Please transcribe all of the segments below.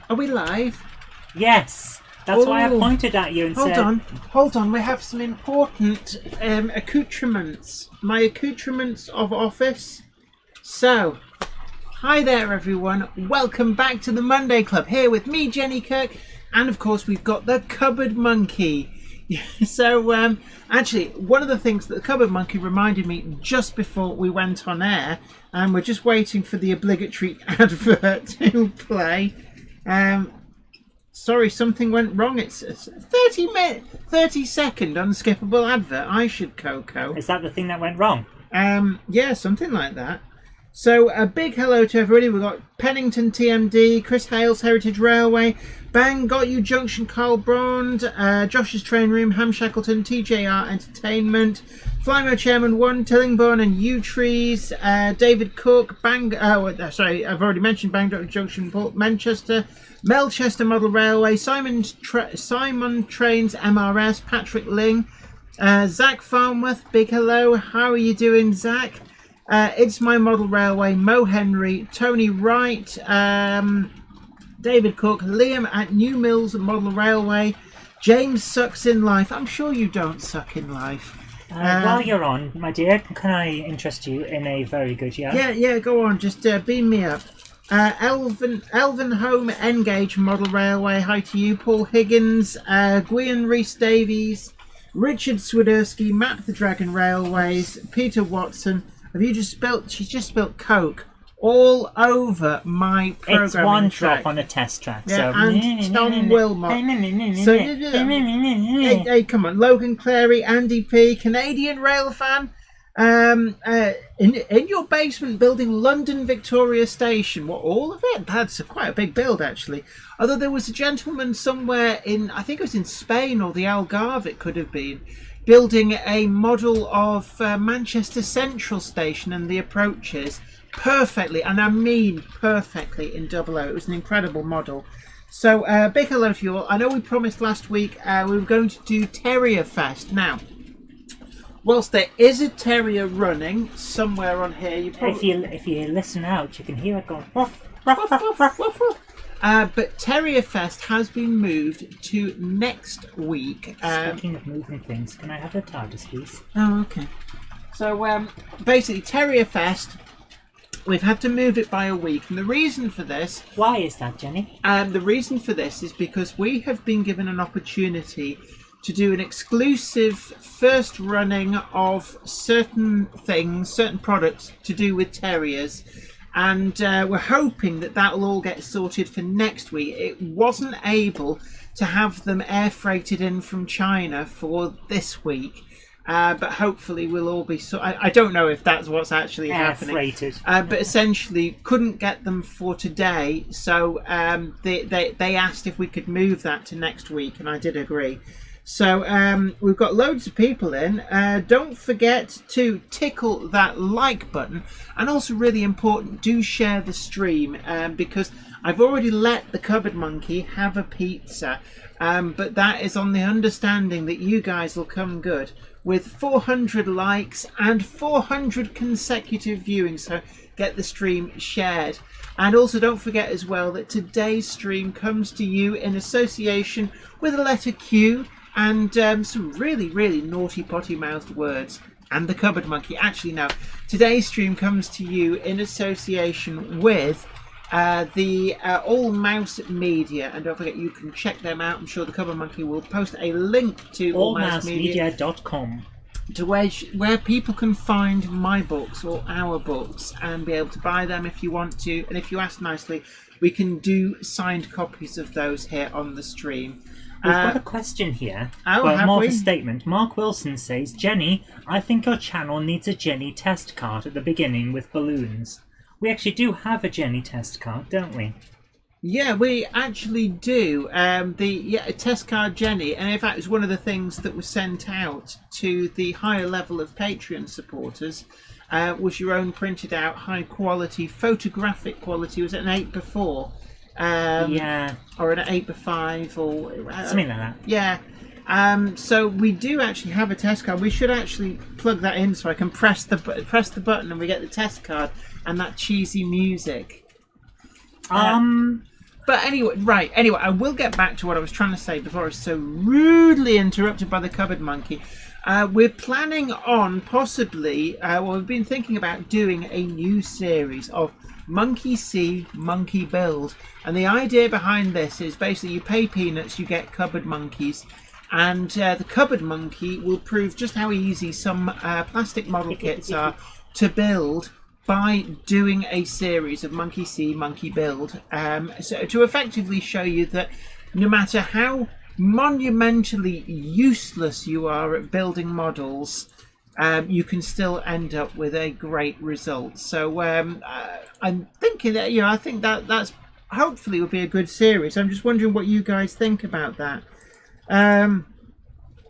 Are we live? Yes. That's why I pointed at you and said... Hold on. We have some important accoutrements. My accoutrements of office. So, hi there everyone. Welcome back to the Monday Club. Here with me, Jenny Kirk. And of course we've got the Cupboard Monkey. So, actually, one of the things that the Cupboard Monkey reminded me just before we went on air, and we're just waiting for the obligatory advert to play. Sorry, something went wrong. It's a 30-second unskippable advert. I should Coco. Is that the thing that went wrong? Yeah, something like that. So a big hello to everybody. We've got Pennington TMD, Chris Hales, Heritage Railway, Bang, Got You Junction, Carl Brond, Josh's Train Room, Ham Shackleton, TJR Entertainment, Flymo Chairman 1, Tillingbourne and U Trees, David Cook, Bang, sorry, I've already mentioned Bang, Dr. Junction, Manchester, Melchester Model Railway, Simon Trains MRS, Patrick Ling, Zach Farnworth, big hello. How are you doing, Zach? It's My Model Railway, Mo Henry, Tony Wright, David Cook, Liam at New Mills Model Railway, James Sucks in Life. I'm sure you don't suck in life. While you're on, my dear, can I interest you in a very good yarn? Yeah, go on, just beam me up. Elven Home Engage Model Railway, hi to you. Paul Higgins, Gwion Rhys Davies, Richard Swiderski, Map the Dragon Railways, Peter Watson. Have you just spilt? She's just spilt Coke all over my programming It's one track. drop on a test track. Yeah, so. and Tom Wilmot. So, hey, come on. Logan Clary, Andy P, Canadian rail fan. In your basement building London Victoria Station. What, all of it? That's quite a big build, actually. Although there was a gentleman somewhere in, I think it was in Spain or the Algarve, it could have been, building a model of Manchester Central Station and the approaches perfectly, and I mean perfectly, in 00. It was an incredible model. So big hello to you all. I know we promised last week we were going to do Terrier Fest. Now, whilst there is a terrier running somewhere on here, you probably... if you listen out, you can hear it going. But Terrier Fest has been moved to next week. Speaking of moving things, can I have the TARDIS, please? Oh, okay. So basically, Terrier Fest, we've had to move it by a week, and the reason for this... Why is that, Jenny? The reason for this is because we have been given an opportunity to do an exclusive first running of certain things, certain products to do with terriers. And we're hoping that will all get sorted for next week. It wasn't able to have them air freighted in from China for this week. But hopefully we'll all be... I don't know if that's what's actually happening. Air-freighted. But essentially couldn't get them for today. So they asked if we could move that to next week. And I did agree. So we've got loads of people in. Don't forget to tickle that like button, and also really important, do share the stream, because I've already let the Cupboard Monkey have a pizza, but that is on the understanding that you guys will come good with 400 likes and 400 consecutive viewings. So get the stream shared. And also don't forget as well that today's stream comes to you in association with the letter Q and some really, really naughty potty-mouthed words. And the Cupboard Monkey. Actually, no. Today's stream comes to you in association with the All Mouse Media. And don't forget, you can check them out. I'm sure the Cupboard Monkey will post a link to allmousemedia.com to where people can find my books or our books and be able to buy them if you want to. And if you ask nicely, we can do signed copies of those here on the stream. We've got a question here. More of a statement. Mark Wilson says, Jenny, I think your channel needs a Jenny test card at the beginning with balloons. We actually do have a Jenny test card, don't we? Yeah, we actually do. Test card Jenny, and in fact it's one of the things that was sent out to the higher level of Patreon supporters, was your own printed out high quality photographic quality. Was it an 8x4? Yeah. Or an 8x5 or something like that. Yeah. So we do actually have a test card. We should actually plug that in so I can press the button and we get the test card and that cheesy music. But anyway, right. Anyway, I will get back to what I was trying to say before I was so rudely interrupted by the cupboard monkey. We're planning on possibly, we've been thinking about doing a new series of Monkey See, Monkey Build. And the idea behind this is basically you pay peanuts, you get cupboard monkeys. And the cupboard monkey will prove just how easy some plastic model kits are to build by doing a series of Monkey See, Monkey Build. So to effectively show you that no matter how monumentally useless you are at building models, you can still end up with a great result. So I'm thinking that, I think that's hopefully will be a good series. I'm just wondering what you guys think about that.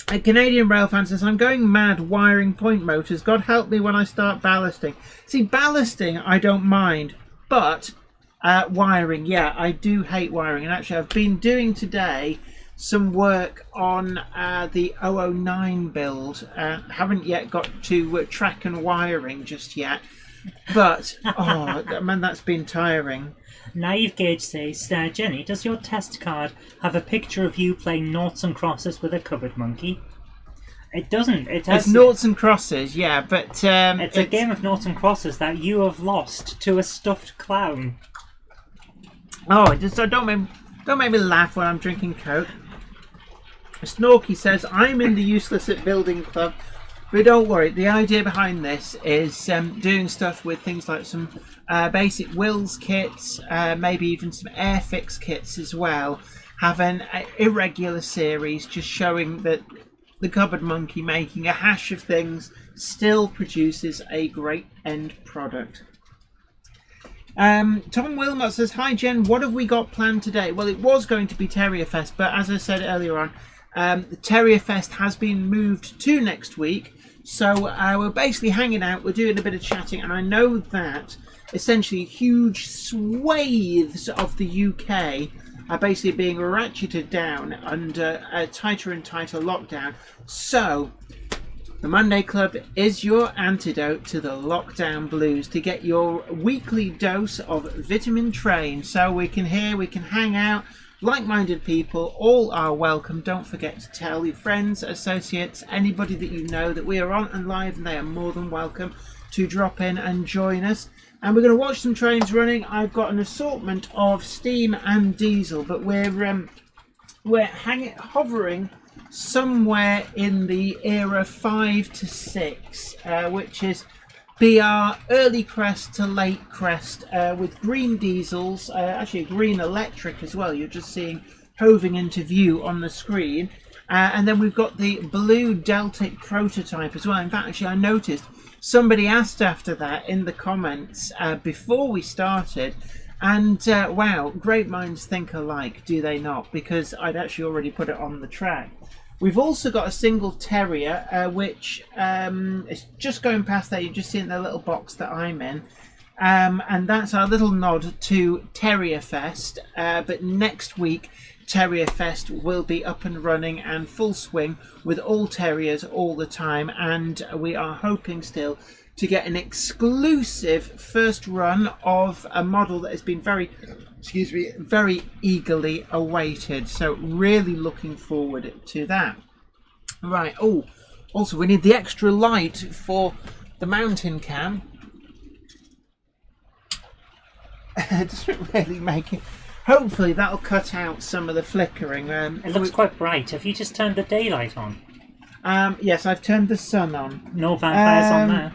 A Canadian rail fan says, I'm going mad wiring point motors. God help me when I start ballasting. See, ballasting, I don't mind. But wiring, yeah, I do hate wiring. And actually, I've been doing today some work on the 009 build. Haven't yet got to track and wiring just yet. But, oh, man, that's been tiring. Naive Gauge says, Jenny, does your test card have a picture of you playing noughts and crosses with a cupboard monkey? It doesn't. It has. It's noughts and crosses, yeah, but it's a game of noughts and crosses that you have lost to a stuffed clown. Oh, don't make me laugh when I'm drinking Coke. Snorky says, I'm in the useless at building club. But don't worry, the idea behind this is doing stuff with things like some basic wheels kits, maybe even some Airfix kits as well. Have an irregular series just showing that the cupboard monkey making a hash of things still produces a great end product. Tom Wilmot says, hi Jen, what have we got planned today? Well, it was going to be Terrier Fest, but as I said earlier on, the Terrier Fest has been moved to next week. So we're basically hanging out, we're doing a bit of chatting, and I know that essentially huge swathes of the UK are basically being ratcheted down under a tighter and tighter lockdown. So the Monday Club is your antidote to the lockdown blues, to get your weekly dose of vitamin train. So we can hang out. Like-minded people all are welcome. Don't forget to tell your friends, associates, anybody that you know that we are on and live, and they are more than welcome to drop in and join us. And we're going to watch some trains running. I've got an assortment of steam and diesel, but we're hovering somewhere in the era 5 to 6, which is BR early crest to late crest, with green diesels, actually green electric as well. You're just seeing hoving into view on the screen. And then we've got the blue Deltic prototype as well. In fact, actually, I noticed somebody asked after that in the comments before we started. And wow, great minds think alike, do they not? Because I'd actually already put it on the track. We've also got a single Terrier, which is just going past there. You're just seeing the little box that I'm in. And that's our little nod to Terrier Fest. But next week, Terrier Fest will be up and running and full swing with all terriers all the time. And we are hoping still to get an exclusive first run of a model that has been very eagerly awaited. So really looking forward to that. Right. Oh, also we need the extra light for the mountain cam. It doesn't really make it. Hopefully that'll cut out some of the flickering. It looks quite bright. Have you just turned the daylight on? Yes, I've turned the sun on. No vampires on there.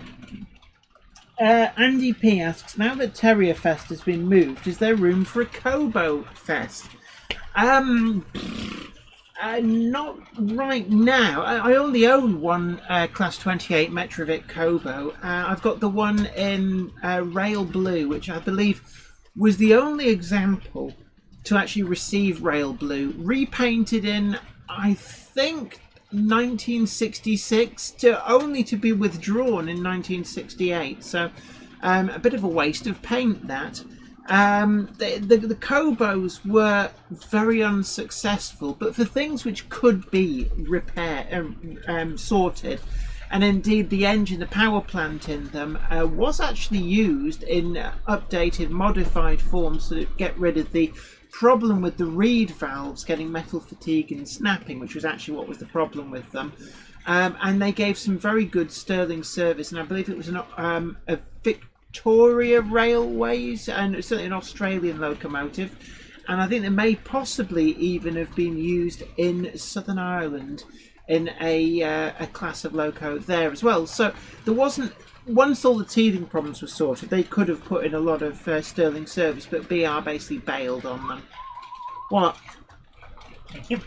Andy P asks, now that Terrier Fest has been moved, is there room for a Kobo Fest? Not right now. I only own one Class 28 Metrovic Kobo. I've got the one in Rail Blue, which I believe was the only example to actually receive Rail Blue. Repainted in, I think, 1966 only to be withdrawn in 1968. So a bit of a waste of paint that. The Kobos were very unsuccessful, but for things which could be sorted, and indeed the engine, the power plant in them, was actually used in updated, modified forms to get rid of the problem with the reed valves getting metal fatigue and snapping, which was actually what was the problem with them. And they gave some very good sterling service, and I believe it was a Victoria Railways, and certainly an Australian locomotive, and I think they may possibly even have been used in Southern Ireland in a class of loco there as well. So there wasn't, once all the teething problems were sorted, they could have put in a lot of sterling service, but BR basically bailed on them. What? Thank you.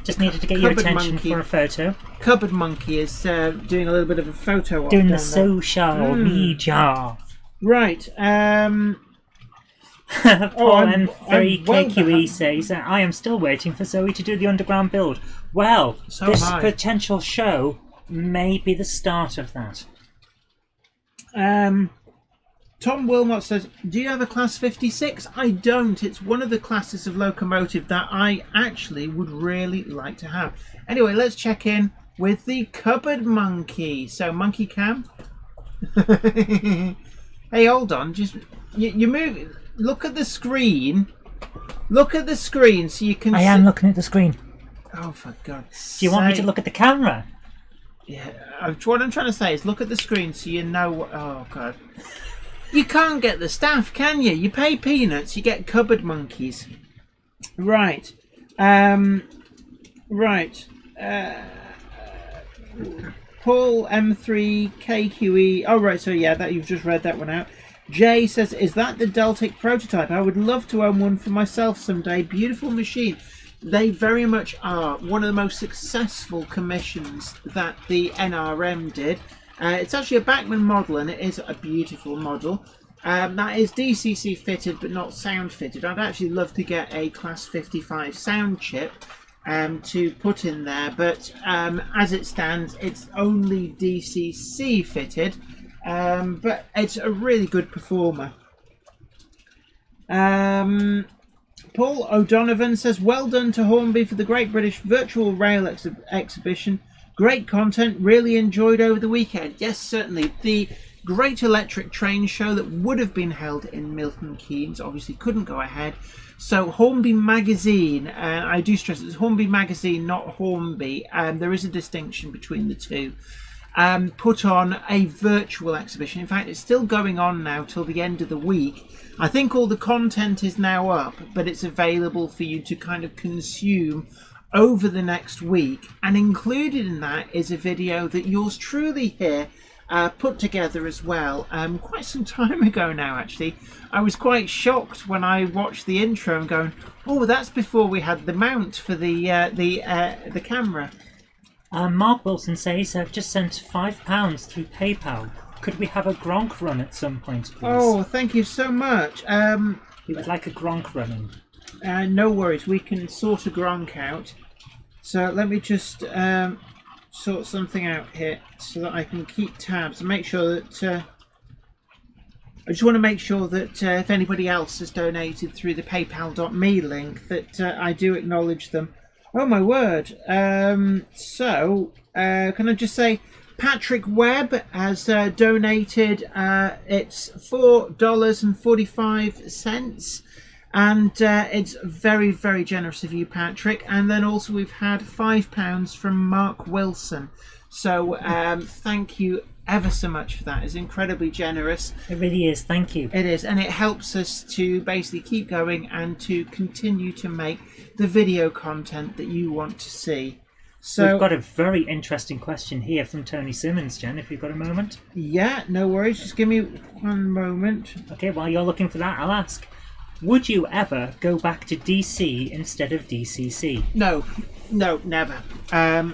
Just needed to get your attention for a photo. Cupboard Monkey is doing a little bit of a photo op doing down the social media. Right. Paul M3KQE says, I am still waiting for Zoe to do the underground build. Well, this potential show may be the start of that. Tom Wilmot says, do you have a Class 56? I don't. It's one of the classes of locomotive that I actually would really like to have. Anyway, let's check in with the Cupboard Monkey. So, Monkey Cam. Hey, hold on. Just you move. Look at the screen. Look at the screen so you can I am looking at the screen. Oh, for God's sake. Do you want me to look at the camera? Yeah. What I'm trying to say is look at the screen so you know what... Oh, God. You can't get the staff, can you? You pay peanuts, you get cupboard monkeys. Right. Right. Paul M3KQE. Oh, right, so yeah, that you've just read that one out. Jay says, is that the Deltic prototype? I would love to own one for myself someday. Beautiful machine. They very much are one of the most successful commissions that the NRM did. It's actually a Bachmann model, and it is a beautiful model. That is DCC fitted, but not sound fitted. I'd actually love to get a Class 55 sound chip to put in there, but as it stands, it's only DCC fitted. But it's a really good performer. Paul O'Donovan says, well done to Hornby for the Great British Virtual Rail Exhibition. Great content, really enjoyed over the weekend. Yes, certainly. The Great Electric Train Show that would have been held in Milton Keynes obviously couldn't go ahead. So Hornby Magazine, I do stress it's Hornby Magazine, not Hornby. There is a distinction between the two. Put on a virtual exhibition. In fact, it's still going on now till the end of the week. I think all the content is now up, but it's available for you to kind of consume over the next week, and included in that is a video that yours truly here put together as well quite some time ago now. Actually, I was quite shocked when I watched the intro and going, oh, that's before we had the mount for the camera. Mark Wilson says, I've just sent £5 through PayPal. Could we have a Gronk run at some point, please? Oh, thank you so much. He would like a Gronk running. No worries, we can sort a Gronk out. So let me just sort something out here so that I can keep tabs and make sure that... I just want to make sure that if anybody else has donated through the paypal.me link, that I do acknowledge them. Oh my word. Can I just say Patrick Webb has donated, it's $4.45, and it's very, very generous of you, Patrick. And then also we've had £5 from Mark Wilson. So thank you ever so much for that. It's incredibly generous. It really is. Thank you. It is, and it helps us to basically keep going and to continue to make the video content that you want to see. So we've got a very interesting question here from Tony Simmons, Jen, if you've got a moment. Yeah, no worries. Just give me one moment. Okay, while you're looking for that, I'll ask, would you ever go back to DC instead of DCC? No, never.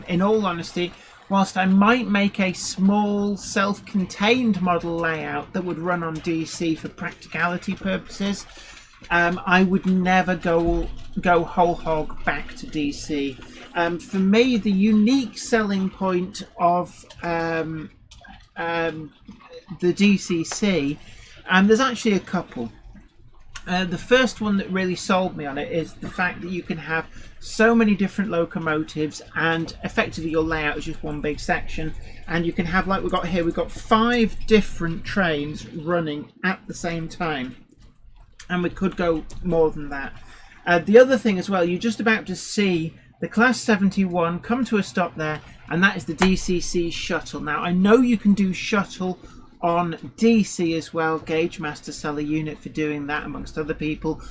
In all honesty, whilst I might make a small self-contained model layout that would run on DC for practicality purposes, I would never go whole hog back to DC. For me, the unique selling point of the DCC, there's actually a couple. The first one that really sold me on it is the fact that you can have so many different locomotives, and effectively your layout is just one big section, and you can have, like we've got here, we've got 5 different trains running at the same time, and we could go more than that. The other thing as well, you're just about to see the Class 71 come to a stop there, and that is the DCC shuttle. Now, I know you can do shuttle on DC as well, Gauge Master sell a unit for doing that amongst other people,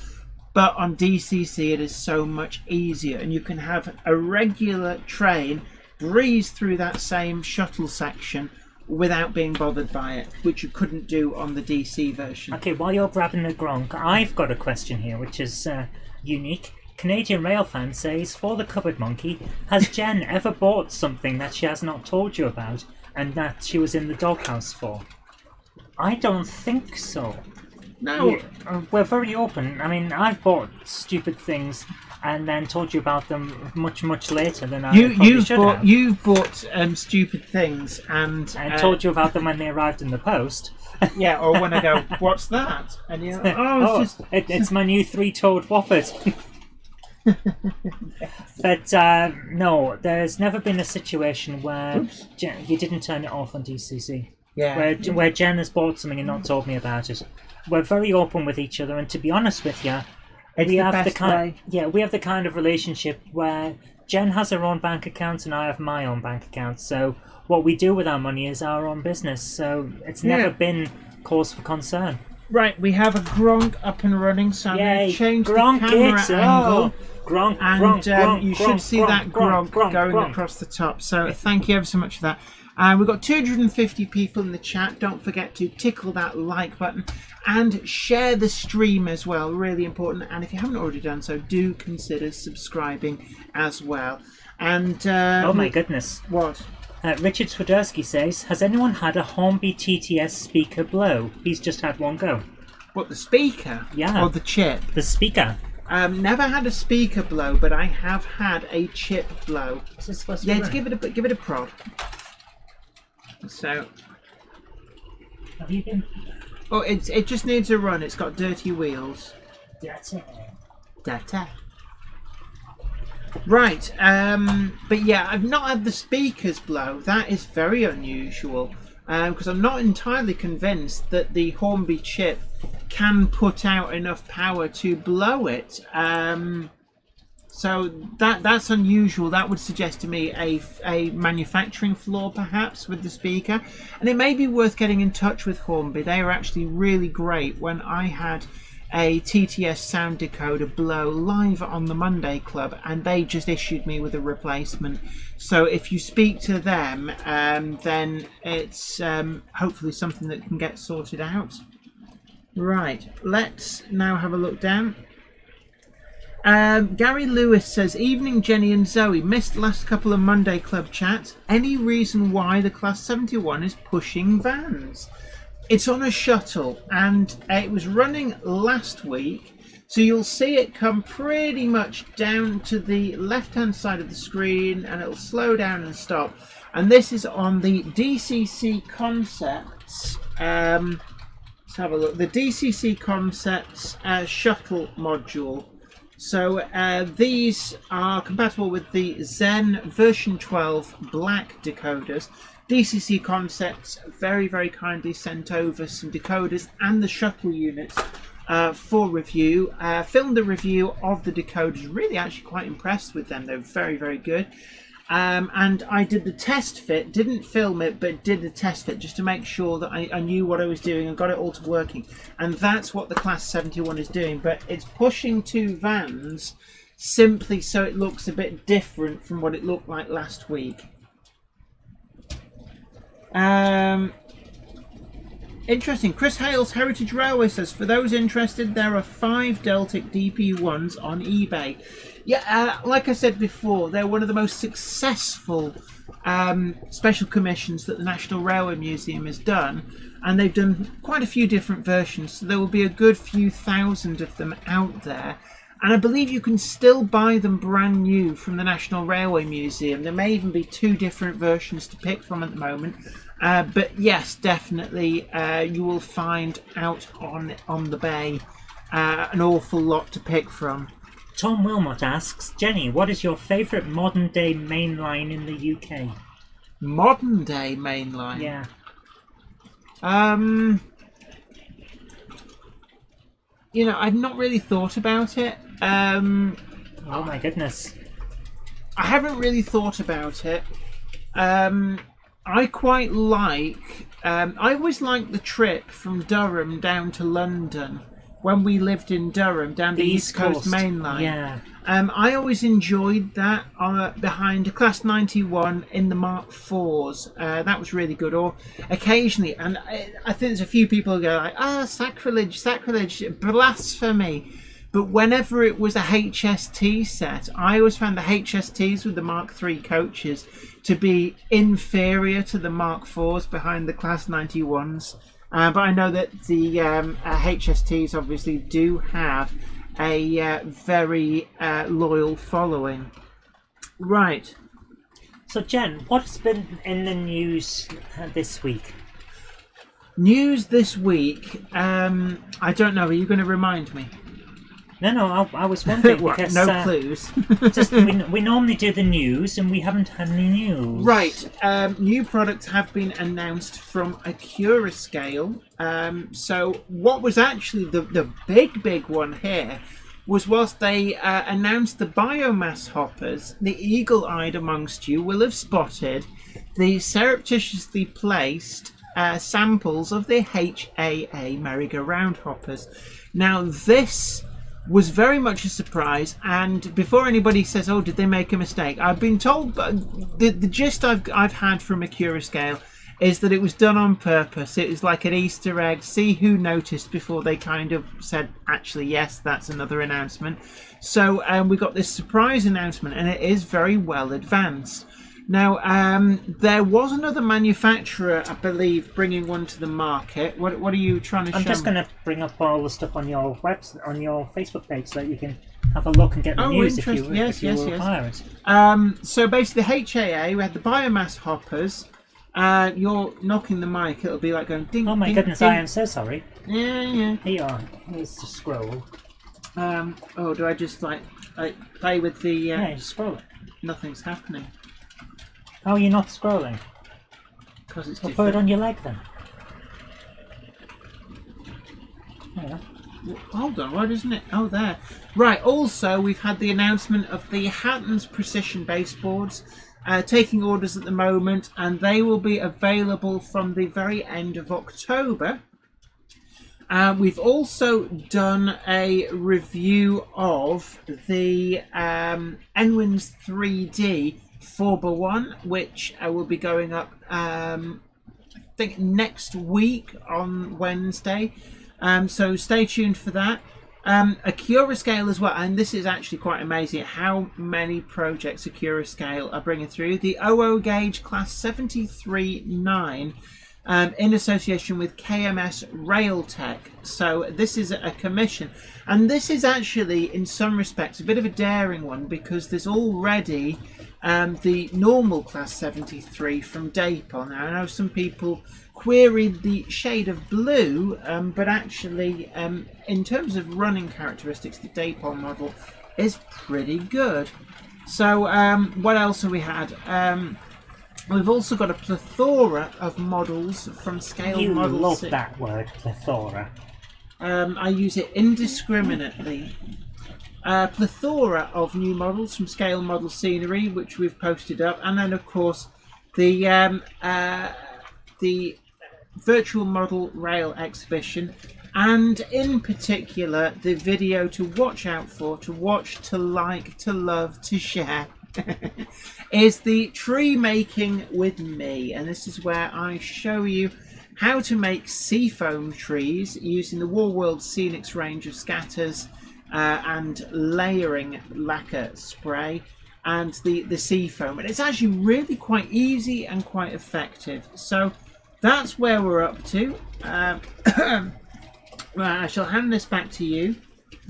but on DCC it is so much easier, and you can have a regular train breeze through that same shuttle section without being bothered by it, which you couldn't do on the DC version. Okay, while you're grabbing the Gronk, I've got a question here which is unique. Canadian Rail fan says, for the Cupboard Monkey, has Jen ever bought something that she has not told you about and that she was in the doghouse for? I don't think so. No. We're very open. I mean, I've bought stupid things and then told you about them much, much later than I probably should have. You've bought stupid things and told you about them when they arrived in the post. Yeah, or when I go, what's that? And you're like, it's my new 3-toed Whoppet. But no, there's never been a situation where you didn't turn it off on DCC. Yeah. Where Jen has bought something and not told me about it. We're very open with each other, and to be honest with you, we have the kind of relationship where Jen has her own bank account and I have my own bank account. So what we do with our money is our own business. So it's never been cause for concern. Right, we have a Gronk up and running, so I'm going to change Gronk the camera angle. Gronk, and Gronk, you should see that Gronk going across the top. So thank you ever so much for that. We've got 250 people in the chat. Don't forget to tickle that like button and share the stream as well. Really important. And if you haven't already done so, do consider subscribing as well. And oh my goodness. What? Richard Swiderski says, has anyone had a Hornby TTS speaker blow? He's just had one go. What, the speaker? Yeah. Or the chip? The speaker. Never had a speaker blow, but I have had a chip blow. Is this supposed to be give it a prod. So, have you been? Oh, it just needs a run. It's got dirty wheels. Dirty. Right. But yeah, I've not had the speakers blow. That is very unusual. Because I'm not entirely convinced that the Hornby chip can put out enough power to blow it. So that's unusual. That would suggest to me a manufacturing flaw perhaps with the speaker. And it may be worth getting in touch with Hornby. They were actually really great when I had a TTS sound decoder blow live on the Monday Club, and they just issued me with a replacement. So if you speak to them, then it's hopefully something that can get sorted out. Right, let's now have a look down. Gary Lewis says, evening Jenny and Zoe, missed last couple of Monday Club chats. Any reason why the Class 71 is pushing vans? It's on a shuttle, and it was running last week, so you'll see it come pretty much down to the left hand side of the screen, and it'll slow down and stop. And this is on the DCC Concepts. Let's have a look. The DCC Concepts shuttle module. So these are compatible with the Zen version 12 black decoders. DCC Concepts very, very kindly sent over some decoders and the shuttle units for review. Filmed a review of the decoders. Really actually quite impressed with them. They're very, very good. And I did the test fit, didn't film it, but did the test fit just to make sure that I knew what I was doing and got it all to working. And that's what the Class 71 is doing. But it's pushing 2 vans simply so it looks a bit different from what it looked like last week. Interesting. Chris Hale's Heritage Railway says, for those interested, there are 5 Deltic DP1s on eBay. Yeah, like I said before, they're one of the most successful special commissions that the National Railway Museum has done, and they've done quite a few different versions, so there will be a good few thousand of them out there. And I believe you can still buy them brand new from the National Railway Museum. There may even be 2 different versions to pick from at the moment. But yes, definitely you will find out on the bay an awful lot to pick from. Tom Wilmot asks, Jenny, what is your favourite modern day mainline in the UK? Modern day mainline? Yeah. I've not really thought about it. Oh my goodness. I haven't really thought about it. I quite like... I always liked the trip from Durham down to London when we lived in Durham, down the East Coast Main Line. Yeah. I always enjoyed that behind a Class 91 in the Mark IVs. That was really good. Or occasionally, and I think there's a few people who go like, sacrilege, blasphemy. But whenever it was a HST set, I always found the HSTs with the Mark III coaches to be inferior to the Mark IVs behind the Class 91s. But I know that the HSTs obviously do have a very loyal following. Right. So, Jen, what's been in the news this week? News this week? I don't know. Are you going to remind me? No, I was wondering because clues. we normally do the news and we haven't had any news. Right, new products have been announced from Accurascale. So what was actually the big one here was whilst they announced the biomass hoppers, the eagle-eyed amongst you will have spotted the surreptitiously placed samples of the HAA merry-go-round hoppers. Now this was very much a surprise, and before anybody says, oh, did they make a mistake, I've been told, the gist I've had from Accurascale is that it was done on purpose. It was like an Easter egg, see who noticed before they kind of said, actually, yes, that's another announcement. So we got this surprise announcement, and it is very well advanced. Now, there was another manufacturer, I believe, bringing one to the market. What are you trying to show me? I'm just going to bring up all the stuff on your website, on your Facebook page, so that you can have a look and get the news if you require it. So basically, the HAA, we had the biomass hoppers. You're knocking the mic, it'll be like going ding, oh my ding, goodness, ding. I am so sorry. Yeah. Here you are. Here's the scroll. Do I just like play with the... Yeah, you scroll it. Nothing's happening. How are you not scrolling? Because it's put it on your leg then. Yeah. Hold on, why doesn't it? Oh, there. Right, also, we've had the announcement of the Hatton's Precision baseboards taking orders at the moment, and they will be available from the very end of October. We've also done a review of the Enwins 3D 4x1, which will be going up, I think, next week on Wednesday. So stay tuned for that. Accurascale as well, and this is actually quite amazing how many projects Accurascale are bringing through. The OO gauge class 73-9 in association with KMS Railtech. So this is a commission, and this is actually in some respects a bit of a daring one, because there's already the normal class 73 from Dapol. Now I know some people queried the shade of blue, but actually in terms of running characteristics, the Dapol model is pretty good. So what else have we had? We've also got a plethora of models from Scale you Model love 6. that word, plethora. I use it indiscriminately. Plethora of new models from Scale Model Scenery, which we've posted up, and then of course the Virtual Model Rail exhibition, and in particular the video to watch out for, to watch, to like, to love, to share is the tree making with me, and this is where I show you how to make seafoam trees using the Warworld Scenics range of scatters and layering lacquer spray and the seafoam, and it's actually really quite easy and quite effective. So that's where we're up to. Right, I shall hand this back to you.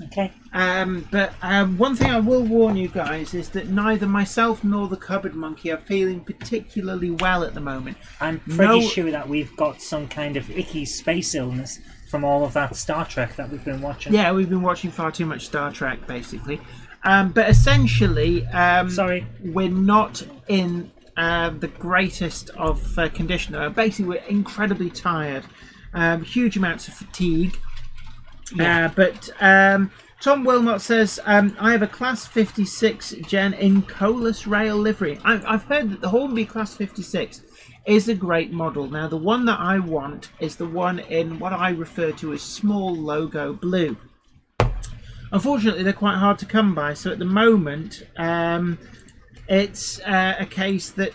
Okay. But one thing I will warn you guys is that neither myself nor the Cupboard Monkey are feeling particularly well at the moment. I'm pretty sure that we've got some kind of icky space illness from all of that Star Trek that we've been watching. Yeah, we've been watching far too much Star Trek, basically. But essentially, we're not in the greatest of condition. Basically, we're incredibly tired. Huge amounts of fatigue. Yeah. But Tom Wilmot says, I have a Class 56 Jen in Colas Rail livery. I've heard that the Hornby Class 56 is a great model. Now, the one that I want is the one in what I refer to as small logo blue. Unfortunately, they're quite hard to come by. So at the moment, it's a case that...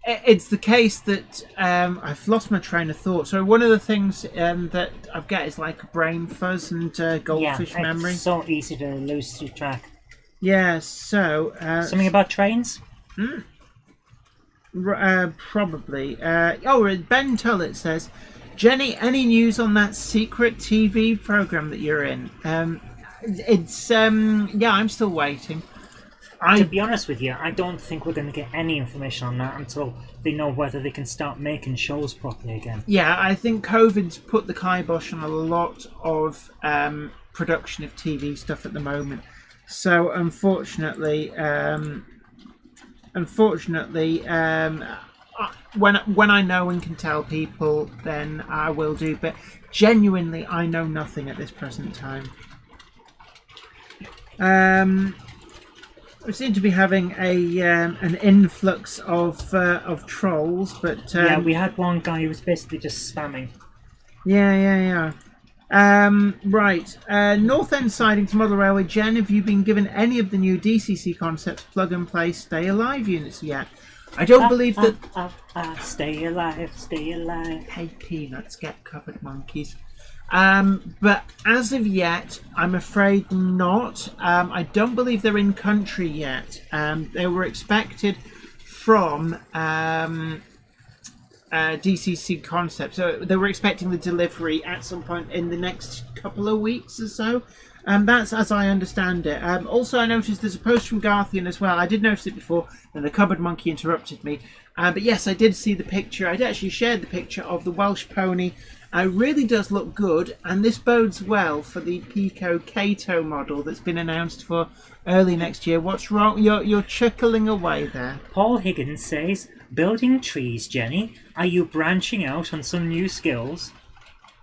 it's the case that I've lost my train of thought. So one of the things that I've got is like brain fuzz and goldfish memory. It's so easy to lose track. Yeah, so... something about trains? Probably. Ben Tullett says, Jenny, any news on that secret TV program that you're in? It's I'm still waiting. To be honest with you, I don't think we're going to get any information on that until they know whether they can start making shows properly again. Yeah, I think COVID's put the kibosh on a lot of production of TV stuff at the moment. So unfortunately, when I know and can tell people, then I will do. But genuinely, I know nothing at this present time. We seem to be having an influx of trolls, but yeah, we had one guy who was basically just spamming. Yeah. Right. North End siding to Model Railway. Jen, have you been given any of the new DCC concepts plug and play stay alive units yet? I don't believe that. Stay alive, stay alive. Hey, peanuts, get Cupboard Monkeys. But as of yet, I'm afraid not. I don't believe they're in country yet. They were expected from DCC Concepts. So they were expecting the delivery at some point in the next couple of weeks or so. That's as I understand it. Also, I noticed there's a post from Garthian as well. I did notice it before, and the Cupboard Monkey interrupted me. But yes, I did see the picture. I'd actually shared the picture of the Welsh pony. It really does look good, and this bodes well for the Pico Cato model that's been announced for early next year. What's wrong? You're chuckling away there. Paul Higgins says, building trees, Jenny. Are you branching out on some new skills?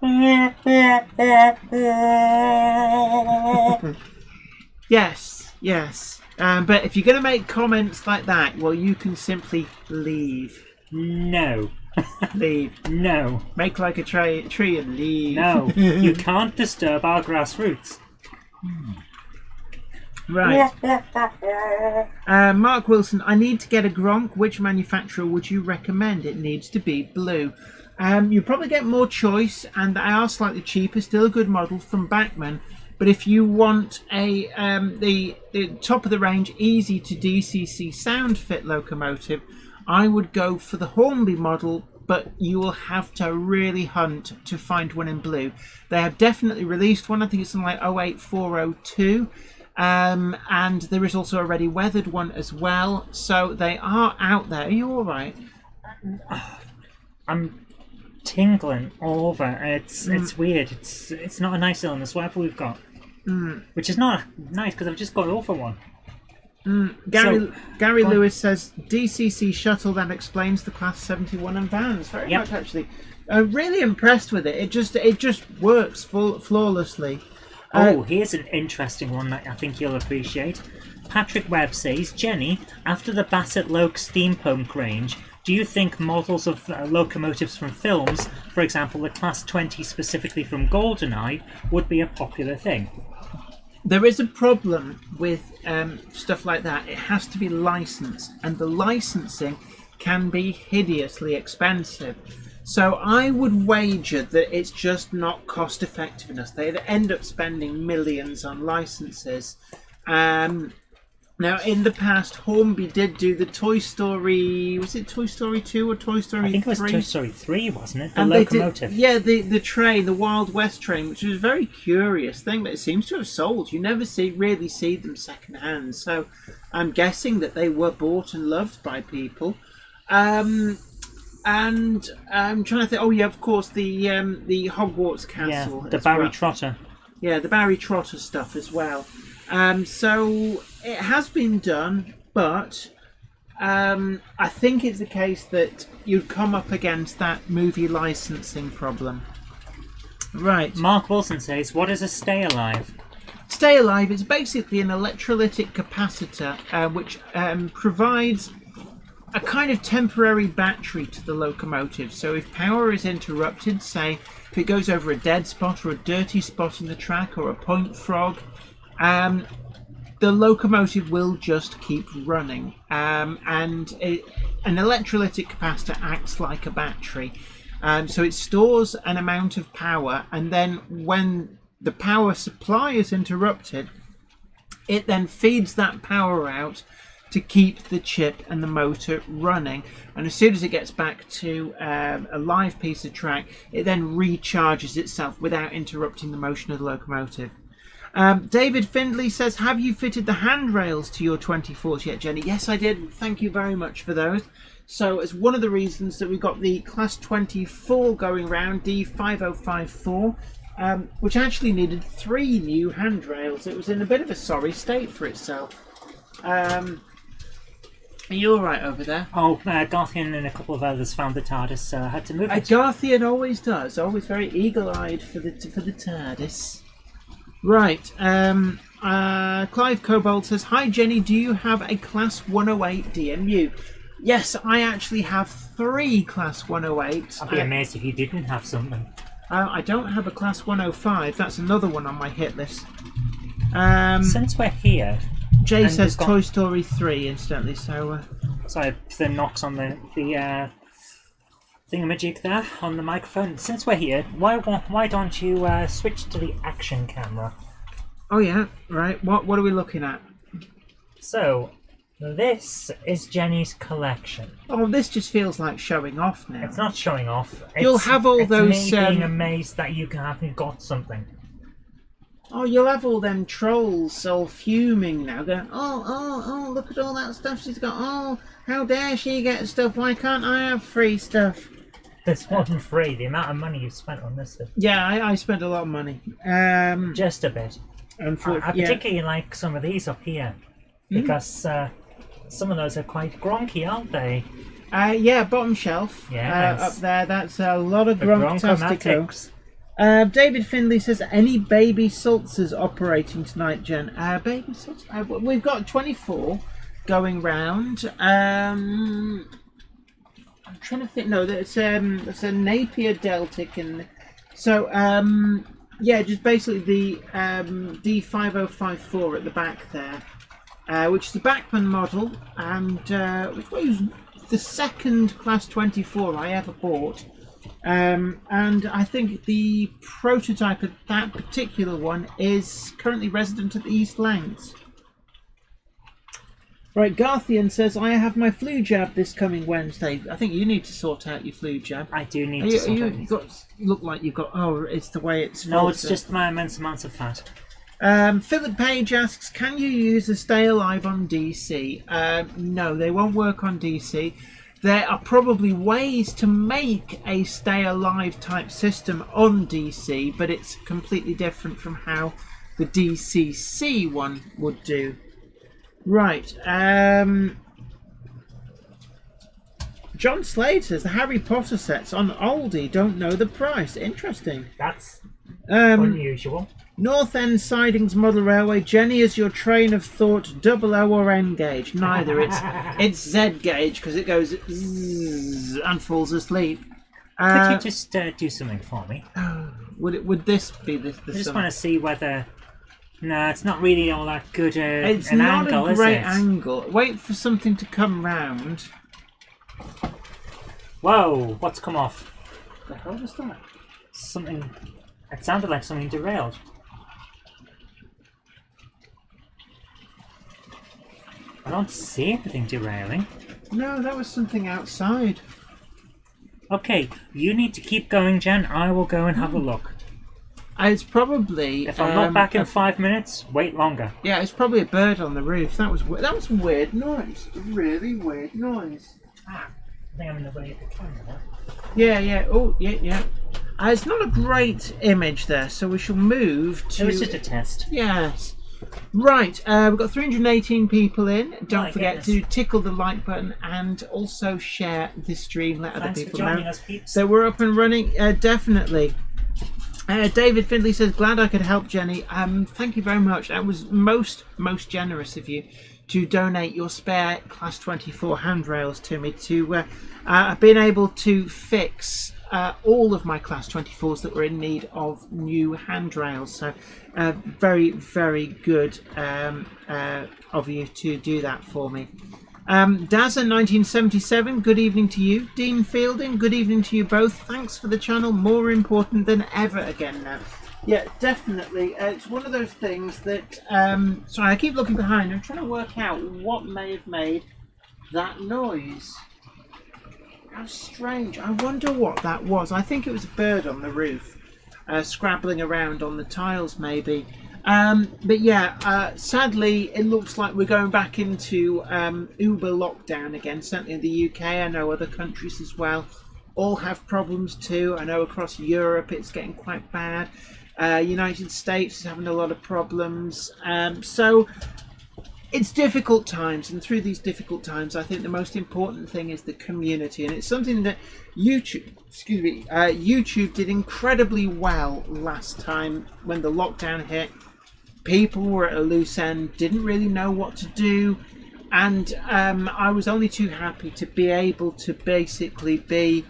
Yes. But if you're going to make comments like that, well, you can simply leave. No. Leave. No. Make like a tree and leave. No. You can't disturb our grassroots. Right. Mark Wilson, I need to get a Gronk. Which manufacturer would you recommend? It needs to be blue. You probably get more choice, and they are slightly cheaper. Still a good model from Bachmann. But if you want a the top of the range, easy to DCC sound fit locomotive, I would go for the Hornby model, but you will have to really hunt to find one in blue. They have definitely released one. I think it's something like 08402. And there is also a ready weathered one as well. So they are out there. Are you all right? I'm tingling all over. It's weird. It's not a nice illness. Whatever we've got, which is not nice because I've just got over one. Gary Lewis says DCC shuttle that explains the Class 71 and vans. Very much actually. I'm really impressed with it. It just works flawlessly. Here's an interesting one that I think you'll appreciate. Patrick Webb says, Jenny, after the Bassett Loke steampunk range, do you think models of locomotives from films, for example the Class 20 specifically from GoldenEye, would be a popular thing? There is a problem with stuff like that. It has to be licensed, and the licensing can be hideously expensive. So I would wager that it's just not cost effective enough. They end up spending millions on licenses. Now, in the past, Hornby did do the Toy Story... Was it Toy Story 2 or Toy Story 3? I think it was Toy Story 3, wasn't it? The and Locomotive. the train, the Wild West train, which was a very curious thing, but it seems to have sold. You never really see them second-hand. So I'm guessing that they were bought and loved by people. And I'm trying to think... Oh, yeah, of course, the Hogwarts Castle. Yeah, the Barry Trotter. Yeah, the Barry Trotter stuff as well. So it has been done, but I think it's the case that you'd come up against that movie licensing problem. Right. Mark Wilson says, what is a Stay Alive? Stay Alive is basically an electrolytic capacitor which provides a kind of temporary battery to the locomotive. So if power is interrupted, say if it goes over a dead spot or a dirty spot in the track or a point frog, the locomotive will just keep running, and an electrolytic capacitor acts like a battery. So it stores an amount of power, and then when the power supply is interrupted, it then feeds that power out to keep the chip and the motor running. And as soon as it gets back to a live piece of track, it then recharges itself without interrupting the motion of the locomotive. David Findley says, have you fitted the handrails to your 24s yet, Jenny? Yes, I did. Thank you very much for those. So it's one of the reasons that we've got the Class 24 going round, D5054, which actually needed 3 new handrails. It was in a bit of a sorry state for itself. Are you all right over there? Oh, Garthian and a couple of others found the TARDIS, so I had to move it. Garthian always does. Always very eagle-eyed for the TARDIS. Right, Clive Cobalt says, hi Jenny, do you have a Class 108 DMU? Yes, I actually have 3 Class 108s. I'd be amazed if you didn't have something. I don't have a Class 105, that's another one on my hit list. Since we're here... Jay says Toy Story 3 instantly, so... Sorry, the knocks on the thingamajig there on the microphone. Since we're here, why don't you switch to the action camera? Oh yeah, right. What are we looking at? So, this is Jenny's collection. Oh, this just feels like showing off now. It's not showing off. You'll have all those... me being amazed that you haven't got something. Oh, you'll have all them trolls all fuming now, going, oh, look at all that stuff she's got. Oh, how dare she get stuff? Why can't I have free stuff? This wasn't free. The amount of money you spent on this stuff. Yeah, I spent a lot of money. Just a bit. I particularly like some of these up here because some of those are quite gronky, aren't they? Yeah, bottom shelf. Yeah, up there. That's a lot of Gronk-tastico. David Findlay says, any baby salsas operating tonight, Jen? Baby salsa? We've got 24 going round. I'm trying to think. No, it's a Napier Deltic, and so yeah, just basically the D5054 at the back there, which is the Bachmann model, and which was the second Class 24 I ever bought. And I think the prototype of that particular one is currently resident at the East Lancs. Right, Garthian says, I have my flu jab this coming Wednesday. I think you need to sort out your flu jab. I do need to sort out. You look like you've got... Oh, it's the way it's... No, it's just my immense amounts of fat. Philip Page asks, can you use a Stay Alive on DC? No, they won't work on DC. There are probably ways to make a Stay Alive type system on DC, but it's completely different from how the DCC one would do. Right. John Slade says the Harry Potter sets on Aldi don't know the price. Interesting. That's unusual. North End Sidings Model Railway. Jenny, is your train of thought double O or N gauge? Neither. It's Z gauge because it goes zzz and falls asleep. Could you just do something for me? Would this be the I just want to see whether... No, it's not really all that good it's an not angle, a great is it? angle. Wait for something to come round. Whoa, what's come off? The hell was that? Something... It sounded like something derailed. I don't see anything derailing. No, that was something outside. Okay, you need to keep going, Jen. I will go and have a look. It's probably... If I'm not back in 5 minutes, wait longer. Yeah, it's probably a bird on the roof. That was a weird noise. A really weird noise. I think I'm in the way of the camera. Yeah. Oh, yeah. It's not a great image there, so we shall move to... It was just a test. Yes. Right, we've got 318 people in. Don't forget goodness. to tickle the like button and also share this stream. Let other Thanks people for joining know. us, peeps. So we're up and running, definitely. David Findlay says, glad I could help, Jenny. Thank you very much. That was most generous of you to donate your spare Class 24 handrails to me. I've been able to fix all of my Class 24s that were in need of new handrails. So very, very good of you to do that for me. Dazza 1977, good evening to you. Dean Fielding, good evening to you both. Thanks for the channel, more important than ever again now. Yeah, definitely. It's one of those things that... sorry, I keep looking behind. I'm trying to work out what may have made that noise. How strange. I wonder what that was. I think it was a bird on the roof, scrabbling around on the tiles maybe. But yeah, sadly it looks like we're going back into Uber lockdown again, certainly in the UK. I know other countries as well all have problems too. I know across Europe it's getting quite bad. United States is having a lot of problems. So it's difficult times, and through these difficult times I think the most important thing is the community, and it's something that YouTube did incredibly well last time when the lockdown hit. People were at a loose end, didn't really know what to do, and I was only too happy to be able to basically be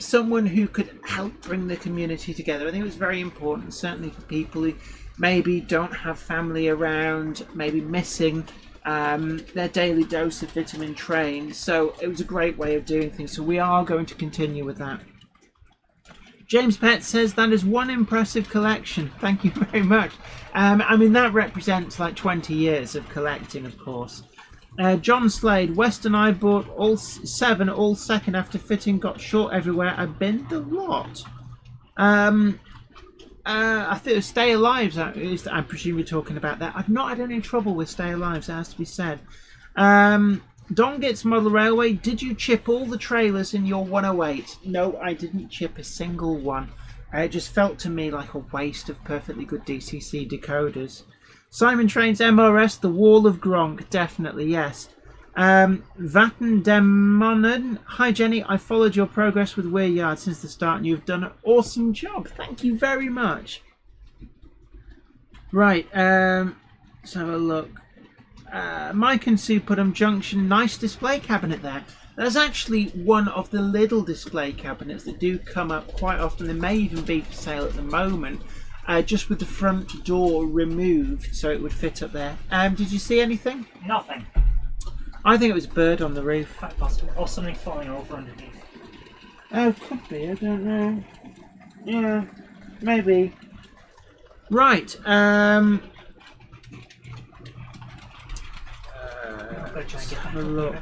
someone who could help bring the community together. I think it was very important, certainly for people who maybe don't have family around, maybe missing their daily dose of vitamin train. So it was a great way of doing things. So we are going to continue with that. James Pett says that is one impressive collection. Thank you very much. I mean, that represents like 20 years of collecting, of course. John Slade, West and I bought all 7, all second after fitting, got short everywhere. I binned the lot. I think it was Stay Alive, I presume you're talking about that. I've not had any trouble with Stay Alive, that has to be said. Don Gets Model Railway, did you chip all the trailers in your 108? No, I didn't chip a single one. It just felt to me like a waste of perfectly good DCC decoders. Simon Trains MRS, The Wall of Gronk, definitely, yes. Vatten Demonen, hi Jenny, I followed your progress with Weir Yard since the start and you've done an awesome job. Thank you very much. Right, let's have a look. Mike and Sue Putnam Junction, nice display cabinet there. There's actually one of the little display cabinets that do come up quite often. They may even be for sale at the moment, just with the front door removed so it would fit up there. Did you see anything? Nothing. I think it was a bird on the roof. Quite possible. Or something falling over underneath. Oh, could be, I don't know. Yeah, maybe. Right, let's have a look.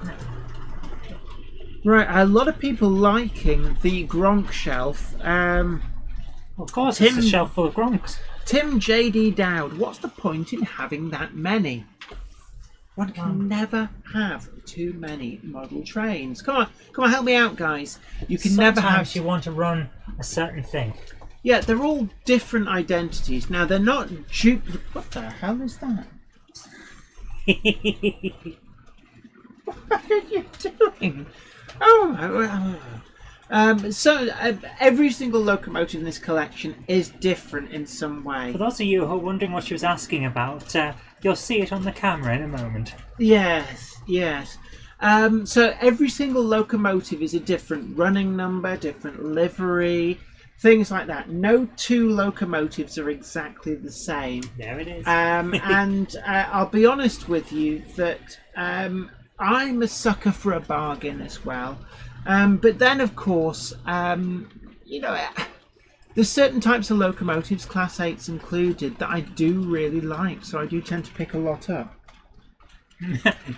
Right, a lot of people liking the Gronk shelf. Of course, it's a shelf full of Gronks. Tim J.D. Dowd, what's the point in having that many? One can never have too many model trains. Come on, help me out, guys. You can never have... Sometimes you want to run a certain thing. Yeah, they're all different identities. Now, they're not... What the hell is that? What are you doing? Every single locomotive in this collection is different in some way. For those of you who are wondering what she was asking about, you'll see it on the camera in a moment. Yes. So every single locomotive is a different running number, different livery, things like that. No two locomotives are exactly the same. There it is. And I'll be honest with you that I'm a sucker for a bargain as well. But then, of course, there's certain types of locomotives, Class 8s included, that I do really like, so I do tend to pick a lot up.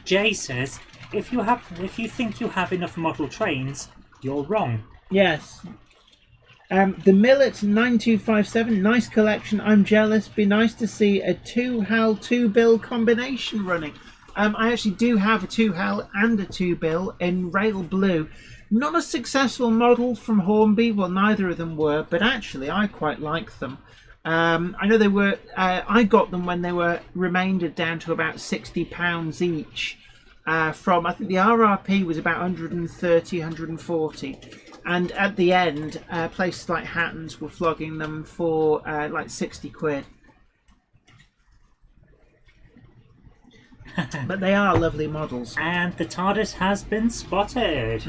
Jay says, if you think you have enough model trains, you're wrong. Yes. The Millet 9257, nice collection. I'm jealous. Be nice to see a 2-HAL 2-bill combination running. I actually do have a 2-HAL and a 2-bill in rail blue. Not a successful model from Hornby. Well, neither of them were, but actually I quite like them. I know they were. I got them when they were remaindered down to about £60 each. From, I think the RRP was about 130, 140. And at the end, places like Hatton's were flogging them for like 60 quid. But they are lovely models. And the TARDIS has been spotted.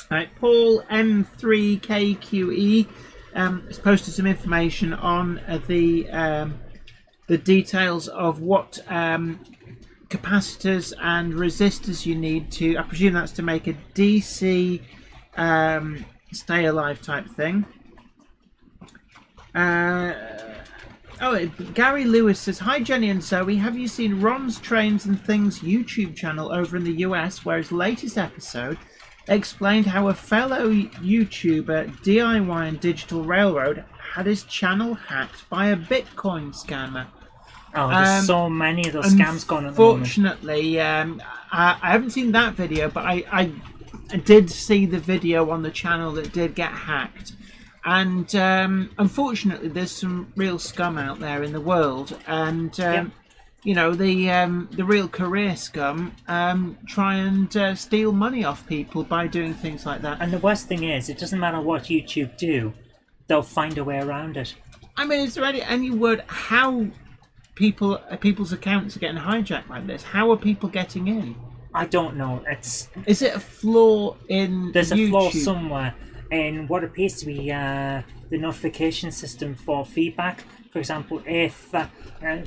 Right, Paul M3KQE has posted some information on the details of what capacitors and resistors you need to, I presume that's to make a DC stay alive type thing. Gary Lewis says, hi Jenny and Zoe, have you seen Ron's Trains and Things YouTube channel over in the US, where his latest episode explained how a fellow YouTuber, DIY and Digital Railroad, had his channel hacked by a Bitcoin scammer? Oh, there's so many of those scams going on at the moment. Unfortunately, I haven't seen that video, but I did see the video on the channel that did get hacked. And unfortunately, there's some real scum out there in the world. And, you know, the real career scum try and steal money off people by doing things like that. And the worst thing is, it doesn't matter what YouTube do, they'll find a way around it. I mean, is there any word how people's accounts are getting hijacked like this? How are people getting in? I don't know. Is it a flaw in There's YouTube? a flaw somewhere in what appears to be the notification system for feedback. For example, if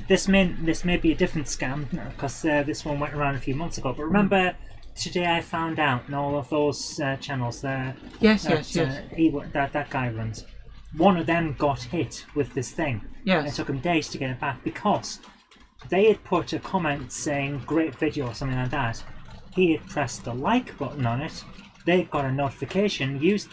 this may be a different scam because this one went around a few months ago. But remember, today I found out in all of those channels that that guy runs. One of them got hit with this thing. Yes. And it took him days to get it back because they had put a comment saying great video or something like that. He had pressed the like button on it. They got a notification, used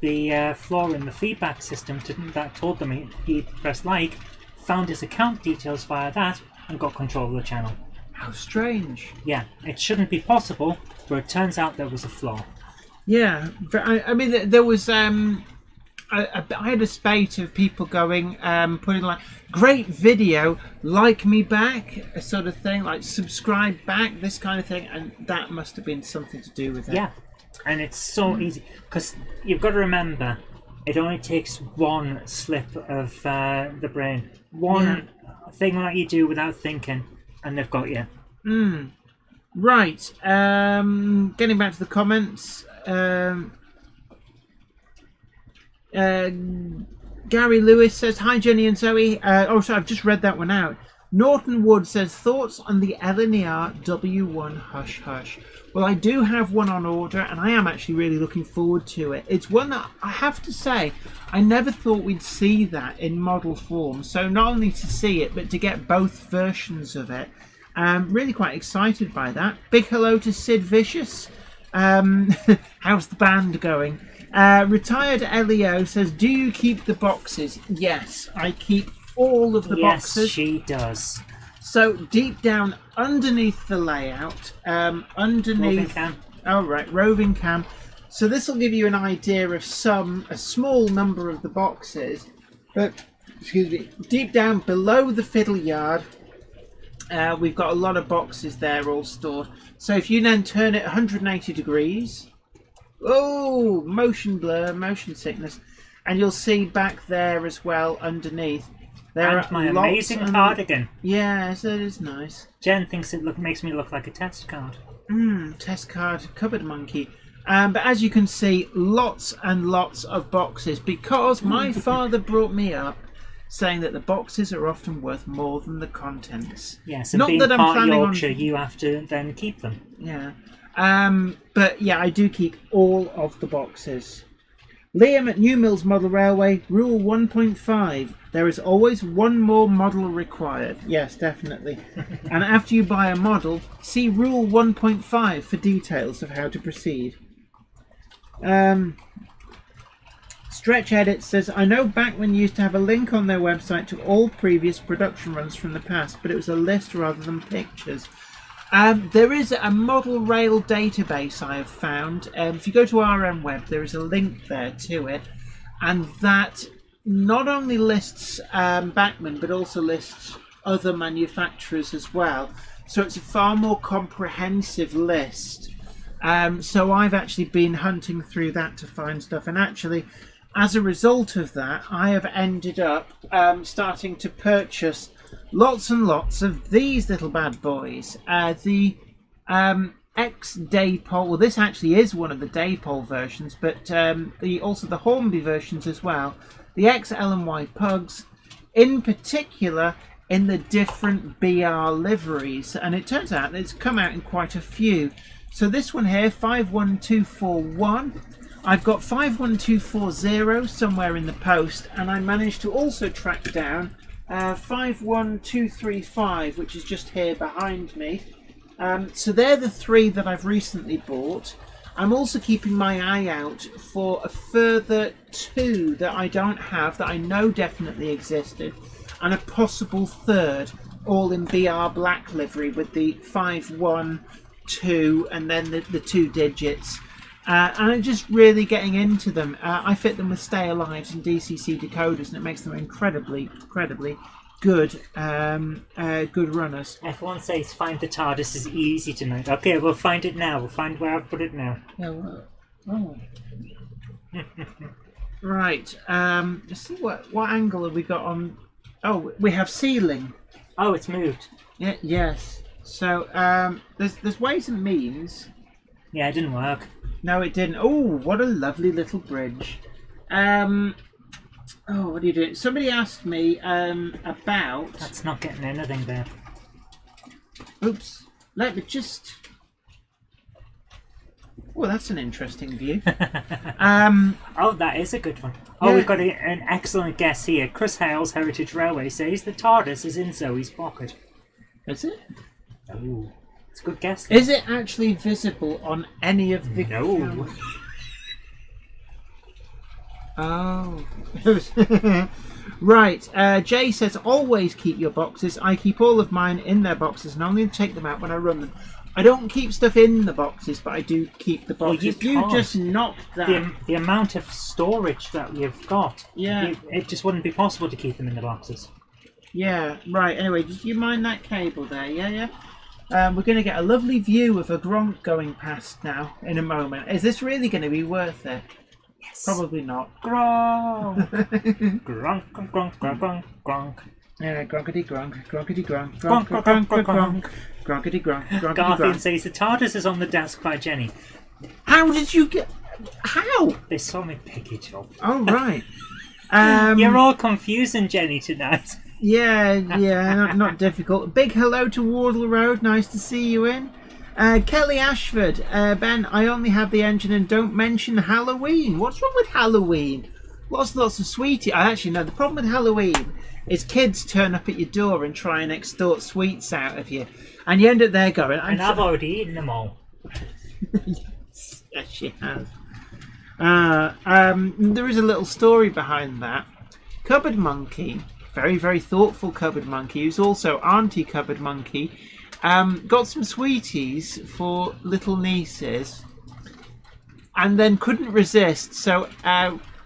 the flaw in the feedback system that told them he pressed like, found his account details via that, and got control of the channel. How strange. Yeah, it shouldn't be possible, but it turns out there was a flaw. Yeah, I mean, there was... I had a spate of people going, putting like, great video, like me back, a sort of thing, like subscribe back, this kind of thing, and that must have been something to do with it. Yeah, and it's so easy, because you've got to remember, it only takes one slip of the brain, one thing that you do without thinking, and they've got you. Right, getting back to the comments, Gary Lewis says, hi Jenny and Zoe. Sorry, I've just read that one out. Norton Wood says, thoughts on the LNER W1 Hush Hush. Well, I do have one on order and I am actually really looking forward to it. It's one that I have to say, I never thought we'd see that in model form. So not only to see it, but to get both versions of it. Really quite excited by that. Big hello to Sid Vicious. How's the band going? Retired Leo says, do you keep the boxes? Yes, I keep all of the boxes. Yes, she does. So deep down underneath the layout, Roving cam. Oh right, roving cam. So this will give you an idea of a small number of the boxes, but excuse me, deep down below the fiddle yard, we've got a lot of boxes there all stored. So if you then turn it 180 degrees. Oh, motion blur, motion sickness. And you'll see back there as well underneath. There and my amazing cardigan. Yes, it is nice. Jen thinks it makes me look like a test card. Test card, cupboard monkey. But as you can see, lots and lots of boxes because my father brought me up saying that the boxes are often worth more than the contents. Yes, and not being that I'm part Yorkshire, you have to then keep them. Yeah. But yeah, I do keep all of the boxes. Liam at New Mills Model Railway, Rule 1.5. There is always one more model required. Yes, definitely. And after you buy a model, see Rule 1.5 for details of how to proceed. Stretch Edit says, I know Backman used to have a link on their website to all previous production runs from the past, but it was a list rather than pictures. There is a model rail database I have found. If you go to RM Web, there is a link there to it, and that not only lists Backman, but also lists other manufacturers as well. So it's a far more comprehensive list. So I've actually been hunting through that to find stuff, and actually, as a result of that, I have ended up starting to purchase lots and lots of these little bad boys. The X-Daypole, well, this actually is one of the Daypole versions, but also the Hornby versions as well. The X, L and Y pugs, in particular in the different BR liveries, and it turns out it's come out in quite a few. So this one here, 51241. I've got 51240 somewhere in the post, and I managed to also track down 51235, which is just here behind me. So they're the three that I've recently bought. I'm also keeping my eye out for a further two that I don't have, that I know definitely existed, and a possible third, all in BR black livery with the 512 and then the 2 digits. And I'm just really getting into them. I fit them with Stay Alives and DCC decoders, and it makes them incredibly good good runners. Everyone says find the TARDIS is easy tonight. Okay, we'll find it now. We'll find where I've put it now. Yeah, well, oh. Right. Let's see what angle have we got on. Oh, we have ceiling. Oh, it's moved. Yeah. Yes. So there's ways and means. Yeah, it didn't work. No, it didn't. Oh, what a lovely little bridge. Oh, what are you doing? Somebody asked me about... That's not getting anything there. Oops. Let me just... Oh, that's an interesting view. Oh, that is a good one. Oh, yeah. We've got an excellent guess here. Chris Hales, Heritage Railway, says the TARDIS is in Zoe's pocket. Is it? Oh, it's a good guess. Is it actually visible on any of the... No. Oh. Right. Jay says, always keep your boxes. I keep all of mine in their boxes and only take them out when I run them. I don't keep stuff in the boxes, but I do keep the boxes. Well, you just knocked that. The amount of storage that you've got, yeah, it just wouldn't be possible to keep them in the boxes. Yeah, right. Anyway, did you mind that cable there? Yeah. We're going to get a lovely view of a Gronk going past now in a moment. Is this really going to be worth it? Yes. Probably not. Gronk! Gronk, gronk, gronk, gronk, gronk. Yeah, gronkety gronk, gronkety gronk, Gronk, gronk, gronk, gronk, gronk, gronk, gronkety gronk, gronkety Garfield gronk. says the TARDIS is on the desk by Jenny. How did you get... How? They saw me pick it up. Oh, right. You're all confusing Jenny tonight. Yeah, not difficult. Big hello to Wardle Road. Nice to see you in. Kelly Ashford. Ben, I only have the engine and don't mention Halloween. What's wrong with Halloween? Lots of sweetie. I actually know the problem with Halloween is kids turn up at your door and try and extort sweets out of you. And you end up there going... I've already eaten them all. Yes, she has. There is a little story behind that. Cupboard Monkey, very, very thoughtful Cupboard Monkey, who's also Auntie Cupboard Monkey, got some sweeties for little nieces and then couldn't resist, so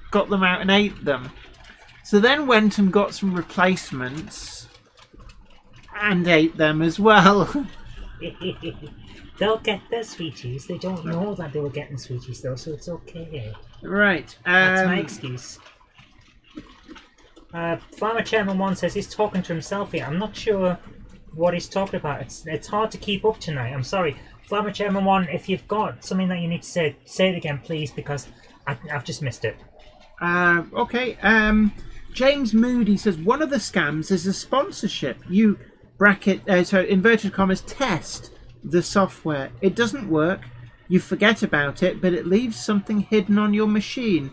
got them out and ate them. So then went and got some replacements and ate them as well. They'll get their sweeties. They don't know that they were getting sweeties though, so it's okay. Right. That's my excuse. Farmer Chairman 1 says he's talking to himself here. I'm not sure what he's talking about. It's hard to keep up tonight. I'm sorry. Farmer Chairman 1, if you've got something that you need to say it again, please, because I've just missed it. Okay. James Moody says one of the scams is a sponsorship. You inverted commas, test the software. It doesn't work. You forget about it, but it leaves something hidden on your machine.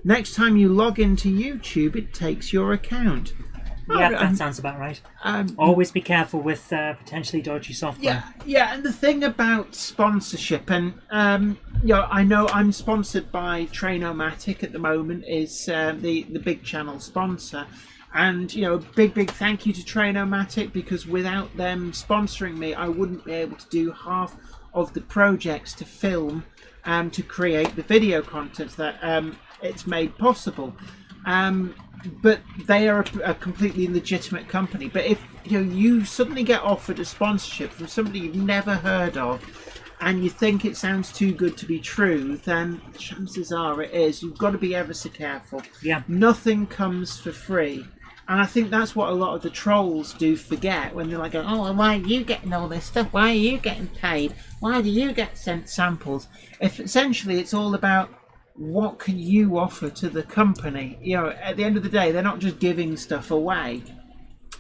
Next time you log into YouTube, it takes your account. Yeah, that sounds about right. Always be careful with potentially dodgy software. Yeah, and the thing about sponsorship, and I know I'm sponsored by Trainomatic at the moment, is the big channel sponsor, and big thank you to Trainomatic, because without them sponsoring me, I wouldn't be able to do half of the projects to film and to create the video content that it's made possible. But they are a completely legitimate company. But if you suddenly get offered a sponsorship from somebody you've never heard of, and you think it sounds too good to be true, then chances are it is. You've got to be ever so careful. Yeah. Nothing comes for free. And I think that's what a lot of the trolls do forget when they're like, oh, well, why are you getting all this stuff? Why are you getting paid? Why do you get sent samples? If essentially it's all about what can you offer to the company. At the end of the day, they're not just giving stuff away,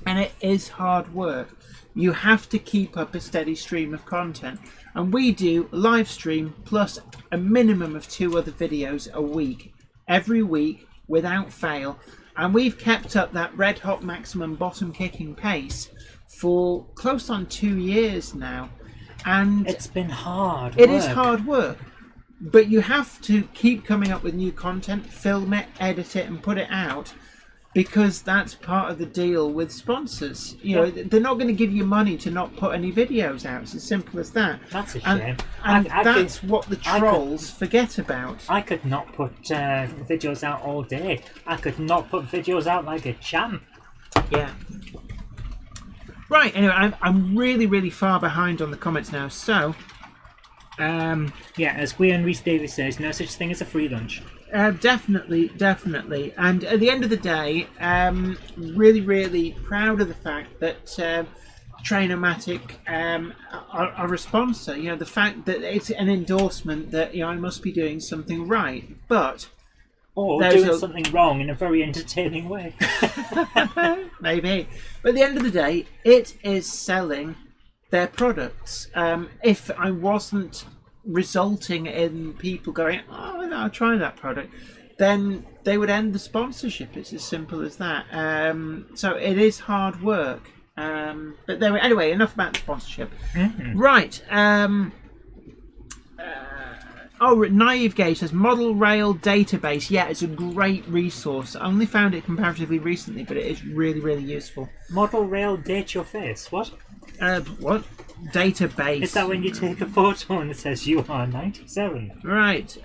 and it is hard work. You have to keep up a steady stream of content, and we do a live stream plus a minimum of 2 other videos a week, every week without fail, and we've kept up that red hot maximum bottom kicking pace for close on 2 years now, and it's been hard. It is hard work. But you have to keep coming up with new content, film it, edit it, and put it out, because that's part of the deal with sponsors. They're not going to give you money to not put any videos out. It's as simple as that. That's a shame. And that's what the trolls forget about. I could not put videos out all day. I could not put videos out like a champ. Yeah. Right, anyway, I'm really, really far behind on the comments now, so... as Gwen Reese Davis says, no such thing as a free lunch. Definitely. And at the end of the day, really, really proud of the fact that Trainomatic are a sponsor. The fact that it's an endorsement that I must be doing something right, but or doing something wrong in a very entertaining way. Maybe. But at the end of the day, it is selling their products. If I wasn't resulting in people going, oh, no, I'll try that product, then they would end the sponsorship. It's as simple as that. So it is hard work. But anyway, enough about the sponsorship. Mm-hmm. Right. Naive Gay says Model Rail Database. Yeah, it's a great resource. I only found it comparatively recently, but it is really, really useful. Model Rail Date Your Face? What? What? Database. Is that when you take a photo and it says you are 97? Right.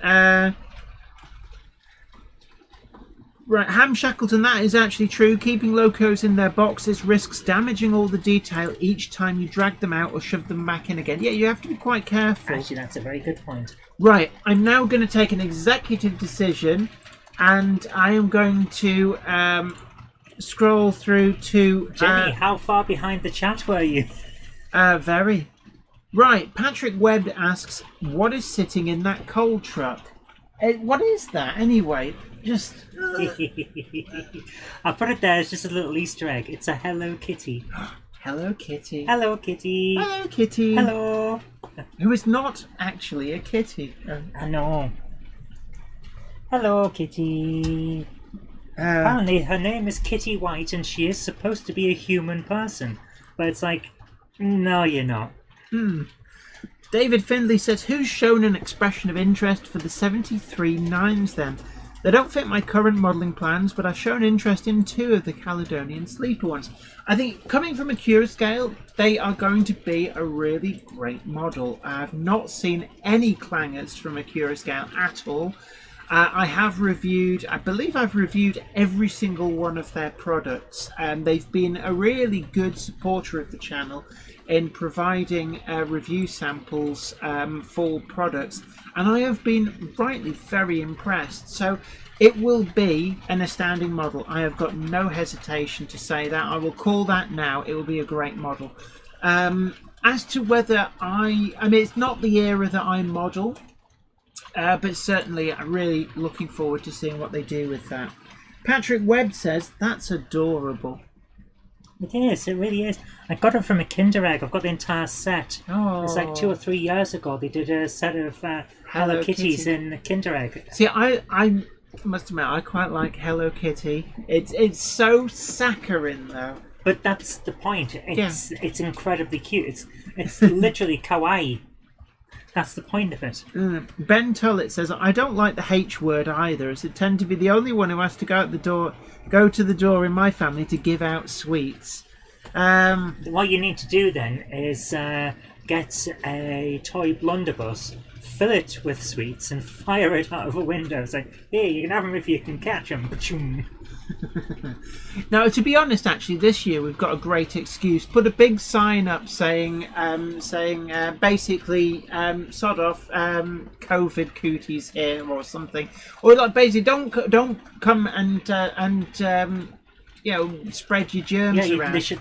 Right, Ham Shackleton, that is actually true. Keeping locos in their boxes risks damaging all the detail each time you drag them out or shove them back in again. Yeah, you have to be quite careful. Actually, that's a very good point. Right, I'm now going to take an executive decision, and I am going to scroll through to... Jenny, how far behind the chat were you? Very. Right, Patrick Webb asks, what is sitting in that coal truck? What is that, anyway? Just... I put it there as just a little Easter egg. It's a Hello Kitty. Hello Kitty. Hello Kitty. Hello Kitty. Hello. Who is not actually a kitty. I know. Hello Kitty. Apparently her name is Kitty White and she is supposed to be a human person. But it's like, no, you're not. David Findlay says, who's shown an expression of interest for the 73 9s then? They don't fit my current modelling plans, but I've shown interest in 2 of the Caledonian Sleeper ones. I think, coming from a Curascale, they are going to be a really great model. I've not seen any clangers from a Curascale at all. I believe I've reviewed every single one of their products, and they've been a really good supporter of the channel in providing review samples for products, and I have been rightly very impressed. So it will be an astounding model. I have got no hesitation to say that. I will call that now. It will be a great model. As to whether I mean, it's not the era that I model, but certainly I'm really looking forward to seeing what they do with that. Patrick Webb says, that's adorable. It is, it really is. I got it from a Kinder Egg. I've got the entire set. Oh. It's like 2 or 3 years ago. They did a set of Hello Kitties in the Kinder Egg. See, I must admit, I quite like Hello Kitty. It's so saccharine though. But that's the point. It's incredibly cute. It's literally kawaii. That's the point of it. Ben Tullett says, I don't like the H word either, as I tend to be the only one who has to go to the door in my family to give out sweets. What you need to do then is get a toy blunderbuss, fill it with sweets, and fire it out of a window. It's like, here, you can have them if you can catch them. Now, to be honest, actually, this year we've got a great excuse. Put a big sign up saying basically, sod off, COVID cooties here or something, or like basically don't come and spread your germs around. They should.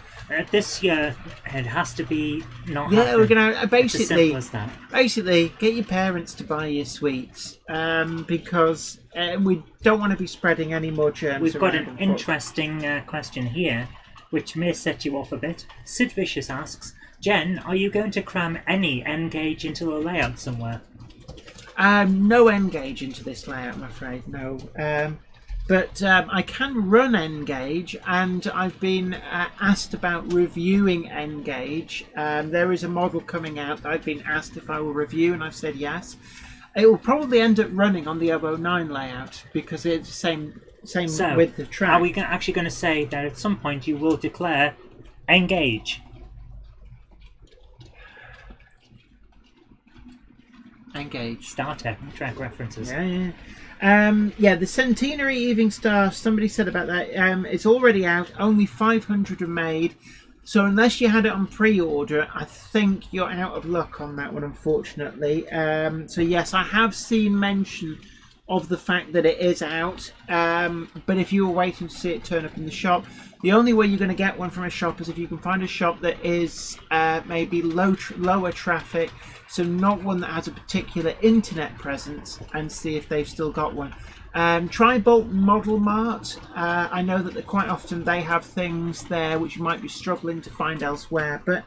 This year it has to be not. Yeah, happen. we're gonna basically. It's as simple as that. Basically, get your parents to buy you sweets, because we don't want to be spreading any more germs. We've got around an interesting question here, which may set you off a bit. Sid Vicious asks, Jen, are you going to cram any N-gauge into the layout somewhere? No N-gauge into this layout, I'm afraid. No. But I can run N-gauge, and I've been asked about reviewing N-gauge. There is a model coming out that I've been asked if I will review, and I've said yes. It will probably end up running on the 009 layout because it's the same with the track. Are we actually going to say that at some point you will declare Engage? Engage. Star Trek references. Yeah. The Centenary Evening Star, somebody said about that, it's already out, only 500 are made, so unless you had it on pre-order, I think you're out of luck on that one, unfortunately. So yes, I have seen mention of the fact that it is out, but if you were waiting to see it turn up in the shop, the only way you're going to get one from a shop is if you can find a shop that is maybe lower traffic, so not one that has a particular internet presence, and see if they've still got one. Try Bolton Model Mart. I know that quite often they have things there which you might be struggling to find elsewhere, but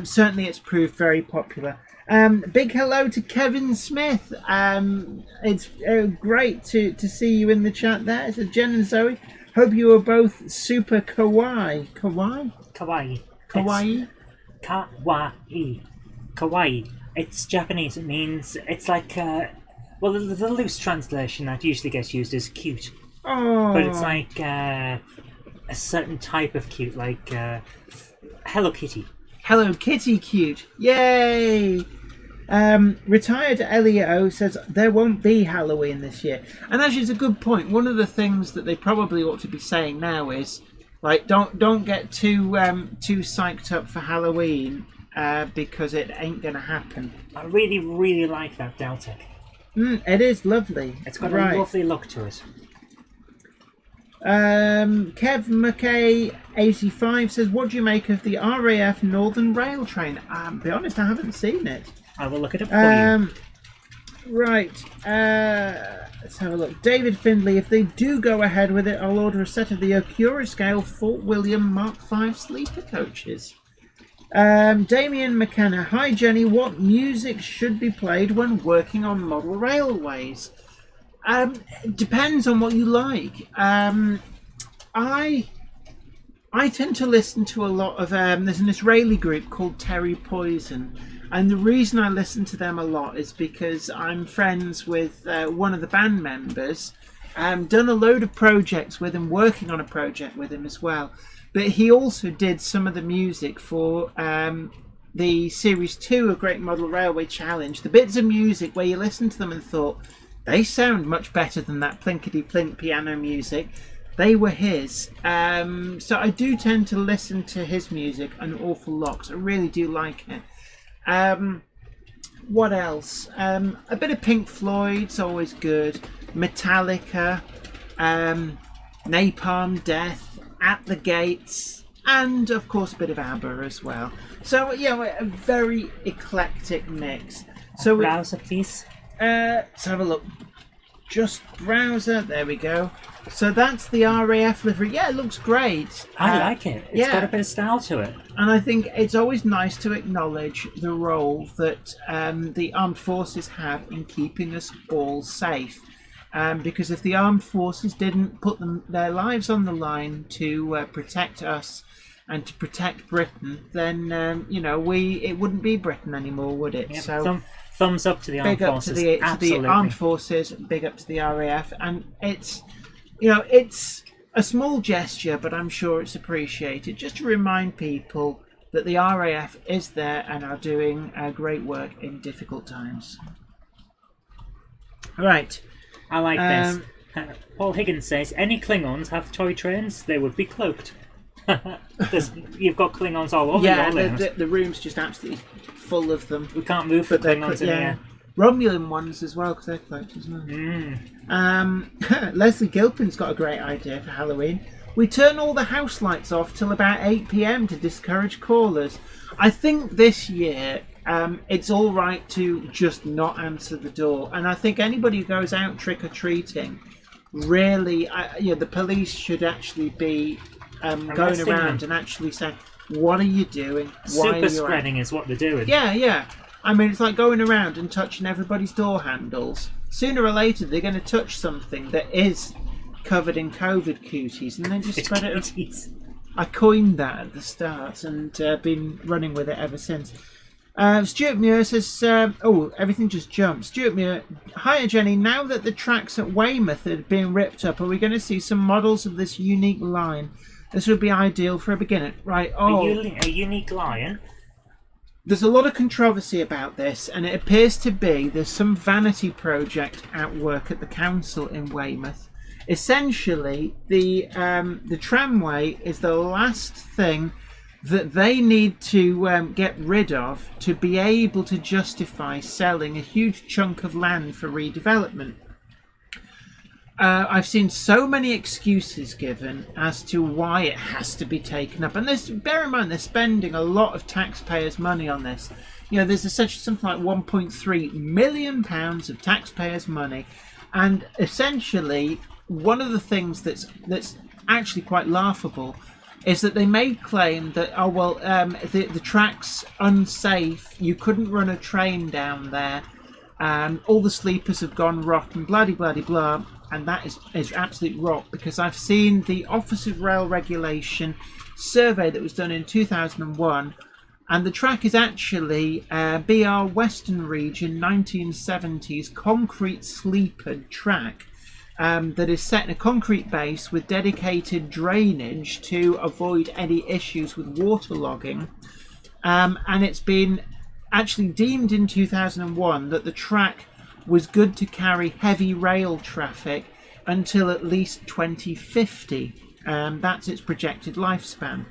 certainly it's proved very popular. Big hello to Kevin Smith. It's great to see you in the chat there. So Jen and Zoe, hope you are both super kawaii. Kawaii? Kawaii. It's Japanese. It means, it's like, the loose translation that usually gets used is cute. Oh. But it's like a certain type of cute, like Hello Kitty. Hello Kitty cute. Yay! Retired Elio says there won't be Halloween this year. And actually it's a good point. One of the things that they probably ought to be saying now is, like, don't get too psyched up for Halloween, because it ain't gonna happen. I really, really like that Deltec. It is lovely. It's got a lovely look to it. Kev McKay 85 says, what do you make of the RAF Northern Rail train? To be honest, I haven't seen it. I will look it up for you. Right. Let's have a look. David Findlay, if they do go ahead with it, I'll order a set of the Acura scale Fort William Mark V sleeper coaches. Damien McKenna, hi Jenny, what music should be played when working on model railways? It depends on what you like. I tend to listen to a lot of there's an Israeli group called Terry Poison, and the reason I listen to them a lot is because I'm friends with one of the band members, done a load of projects with him, working on a project with him as well, but he also did some of the music for the Series 2 of Great Model Railway Challenge, the bits of music where you listen to them and thought, they sound much better than that plinkety-plink piano music. They were his. So I do tend to listen to his music an awful lot, 'cause I really do like it. What else? A bit of Pink Floyd's always good. Metallica, Napalm Death, At the Gates, and of course a bit of ABBA as well. So yeah, a very eclectic mix. So browser, please. Let's have a look. Just browser. There we go. So that's the RAF livery. Yeah, it looks great. I like it. It's got a bit of style to it. And I think it's always nice to acknowledge the role that the armed forces have in keeping us all safe. because if the armed forces didn't put their lives on the line to protect us and to protect Britain, then it wouldn't be Britain anymore, would it? Yep. So thumbs up to the armed forces. Big up to the armed forces. Big up to the RAF, and it's a small gesture, but I'm sure it's appreciated. Just to remind people that the RAF is there and are doing great work in difficult times. Right. I like this. Paul Higgins says, any Klingons have toy trains? They would be cloaked. You've got Klingons all over. Yeah, the room's just absolutely full of them. We can't move for Klingons in here. Romulan ones as well, because they're cloaked as well. Leslie Gilpin's got a great idea for Halloween. We turn all the house lights off till about 8 p.m. to discourage callers. I think this year it's all right to just not answer the door. And I think anybody who goes out trick-or-treating, really, the police should actually be going around and actually saying, what are you doing? Why Super spreading is what they're doing. Yeah. I mean, it's like going around and touching everybody's door handles. Sooner or later, they're going to touch something that is covered in COVID cuties and then just spread it. I coined that at the start and been running with it ever since. Stuart Muir says, everything just jumped. Stuart Muir, hiya Jenny, now that the tracks at Weymouth are being ripped up, are we going to see some models of this unique line? This would be ideal for a beginner. Right, A unique lion? There's a lot of controversy about this, and it appears to be there's some vanity project at work at the council in Weymouth. Essentially, the tramway is the last thing that they need to get rid of to be able to justify selling a huge chunk of land for redevelopment. I've seen so many excuses given as to why it has to be taken up, and bear in mind they're spending a lot of taxpayers' money on this. There's something like £1.3 million of taxpayers' money, and essentially one of the things that's actually quite laughable is that they may claim that the track's unsafe, you couldn't run a train down there, all the sleepers have gone rotten, blah blah blah. And that is absolute rot, because I've seen the Office of Rail Regulation survey that was done in 2001, and the track is actually BR Western Region 1970s concrete sleeper track that is set in a concrete base with dedicated drainage to avoid any issues with waterlogging. And it's been actually deemed in 2001 that the track was good to carry heavy rail traffic until at least 2050. That's its projected lifespan.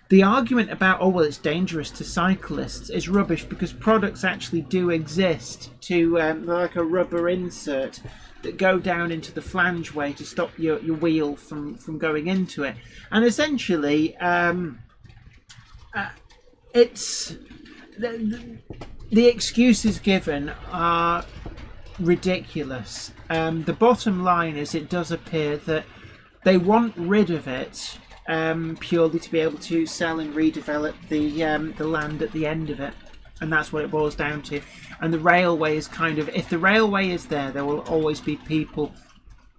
The argument about, it's dangerous to cyclists is rubbish, because products actually do exist to, like a rubber insert, that go down into the flangeway to stop your wheel from going into it. And essentially, it's the excuses given are ridiculous. The bottom line is, it does appear that they want rid of it purely to be able to sell and redevelop the land at the end of it, and that's what it boils down to. And the railway is if the railway is there will always be people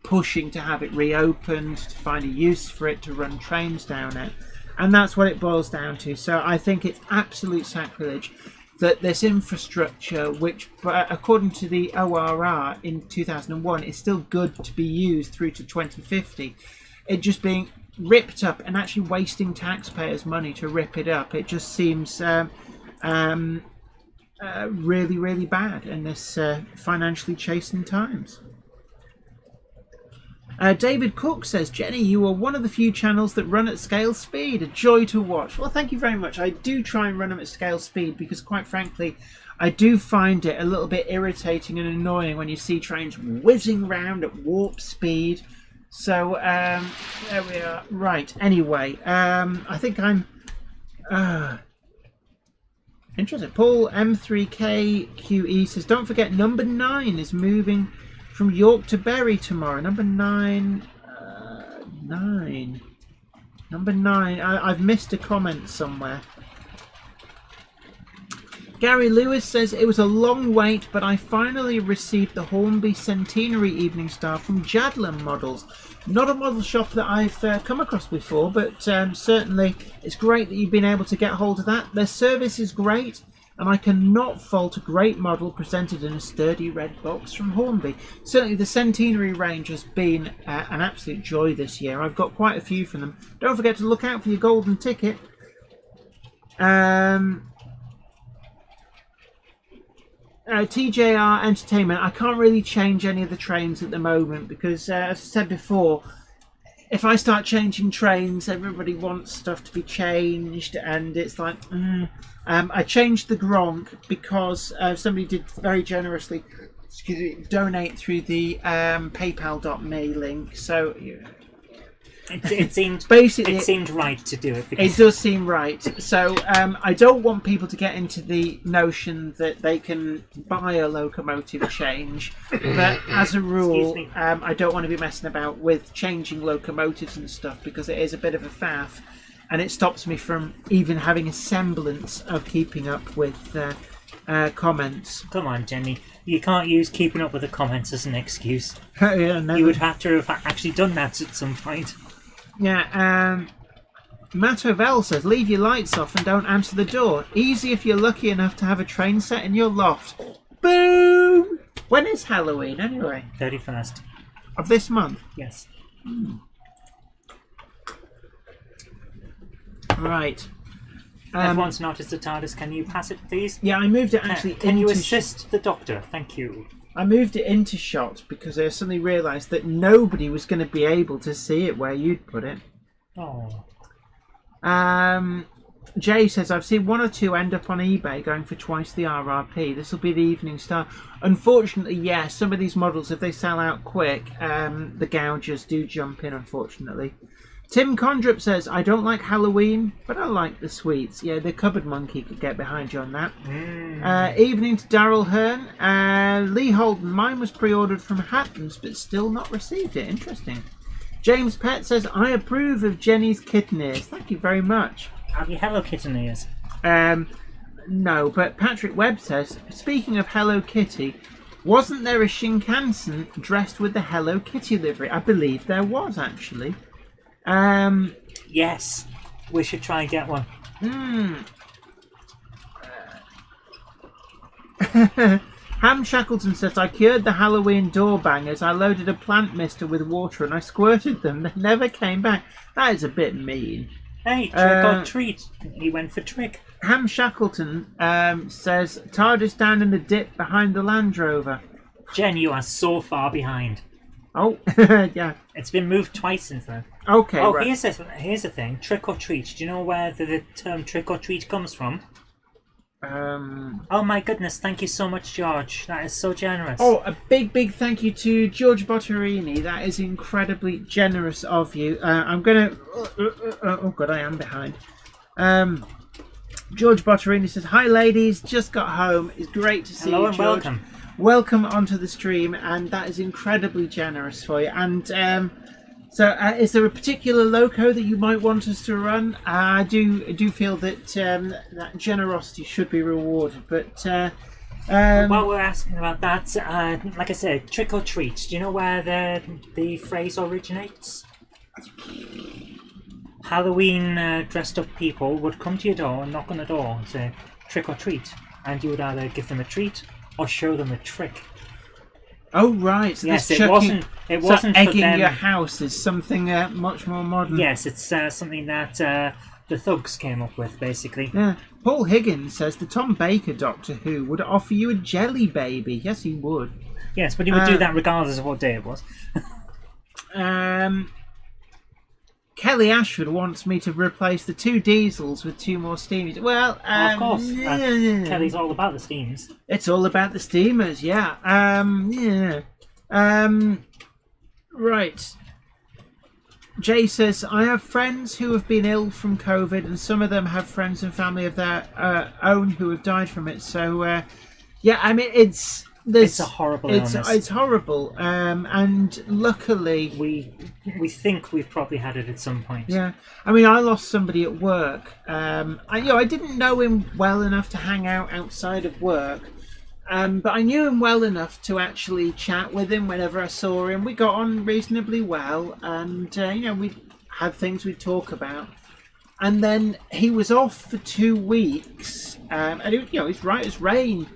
pushing to have it reopened, to find a use for it, to run trains down it, and that's what it boils down to. So I think it's absolute sacrilege that this infrastructure, which according to the ORR in 2001 is still good to be used through to 2050, it just being ripped up and actually wasting taxpayers' money to rip it up. It just seems really, really bad in this financially chastened times. David Cook says, Jenny, you are one of the few channels that run at scale speed. A joy to watch. Well, thank you very much. I do try and run them at scale speed because, quite frankly, I do find it a little bit irritating and annoying when you see trains whizzing round at warp speed. So, there we are. Right, anyway, I think I'm... interesting. Paul M3KQE says, don't forget number 9 is moving from York to Bury tomorrow. Number 9. Number 9. I've missed a comment somewhere. Gary Lewis says, it was a long wait, but I finally received the Hornby Centenary Evening Star from Jadlam Models. Not a model shop that I've come across before, but certainly it's great that you've been able to get hold of that. Their service is great, and I cannot fault a great model presented in a sturdy red box from Hornby. Certainly the Centenary range has been an absolute joy this year. I've got quite a few from them. Don't forget to look out for your golden ticket. TJR Entertainment, I can't really change any of the trains at the moment because, as I said before, if I start changing trains, everybody wants stuff to be changed, and it's like, I changed the Gronk because somebody did very generously donate through the paypal.me link, so... It seemed basically, it seemed right to do it. It does seem right. So I don't want people to get into the notion that they can buy a locomotive change. But as a rule, I don't want to be messing about with changing locomotives and stuff because it is a bit of a faff. And it stops me from even having a semblance of keeping up with comments. Come on, Jenny. You can't use keeping up with the comments as an excuse. Yeah, no. You would have to have actually done that at some point. Yeah, Matt Ovell says, leave your lights off and don't answer the door. Easy if you're lucky enough to have a train set in your loft. Boom! When is Halloween, anyway? 31st. Of this month? Yes. Right. Everyone's noticed the TARDIS. Can you pass it, please? Yeah, I moved it actually Can you assist the Doctor? Thank you. I moved it into shot because I suddenly realised that nobody was going to be able to see it where you'd put it. Oh. Jay says, I've seen one or two end up on eBay going for twice the RRP. This will be the Evening Star. Unfortunately, yes, some of these models, if they sell out quick, the gougers do jump in, unfortunately. Tim Condrup says, I don't like Halloween, but I like the sweets. Yeah, the Cupboard Monkey could get behind you on that. Evening to Daryl Hearn. Lee Holden, mine was pre-ordered from Hattons, but still not received it. Interesting. James Pett says, I approve of Jenny's kitten ears. Thank you very much. Have you Hello Kitten ears? No, but Patrick Webb says, speaking of Hello Kitty, wasn't there a Shinkansen dressed with the Hello Kitty livery? I believe there was, actually. Yes, we should try and get one. Ham Shackleton says, I cured the Halloween door bangers. I loaded a plant mister with water and I squirted them. They never came back. That is a bit mean. Hey, trick or treat. He went for trick. Ham Shackleton says, TARDIS down in the dip behind the Land Rover. Jen, you are so far behind. Oh, yeah. It's been moved twice since then. Okay, Oh, right. here's the thing. Trick or treat. Do you know where the term trick or treat comes from? Oh my goodness, thank you so much, George. That is so generous. Oh, a big thank you to George Botterini. That is incredibly generous of you. I'm going to... oh, God, I am behind. George Botterini says, hi, ladies. Just got home. It's great to see you, George. Hello and welcome. Welcome onto the stream, and that is incredibly generous for you. And so is there a particular loco that you might want us to run? I do feel that that generosity should be rewarded, but while we're asking about that, like I said, trick or treat. Do you know where the phrase originates? Halloween dressed up people would come to your door and knock on the door and say trick or treat, and you would either give them a treat or show them a trick. Oh right, so yes, it wasn't egging for them. Your house is something much more modern. Yes, it's something that the thugs came up with, basically. Yeah. Paul Higgins says the Tom Baker Doctor Who would offer you a jelly baby. Yes, he would. Yes, but he would do that regardless of what day it was. Kelly Ashford wants me to replace the 2 diesels with 2 more steamers. Well, of course. Kelly's all about the steams. It's all about the steamers, yeah. Right. Jay says, I have friends who have been ill from COVID, and some of them have friends and family of their own who have died from it. So, yeah, I mean, it's It's a horrible illness. It's horrible, and luckily we think we've probably had it at some point. Yeah, I mean, I lost somebody at work. I didn't know him well enough to hang out outside of work, but I knew him well enough to actually chat with him whenever I saw him. We got on reasonably well, and we had things we'd talk about. And then he was off for 2 weeks, and it's right as rain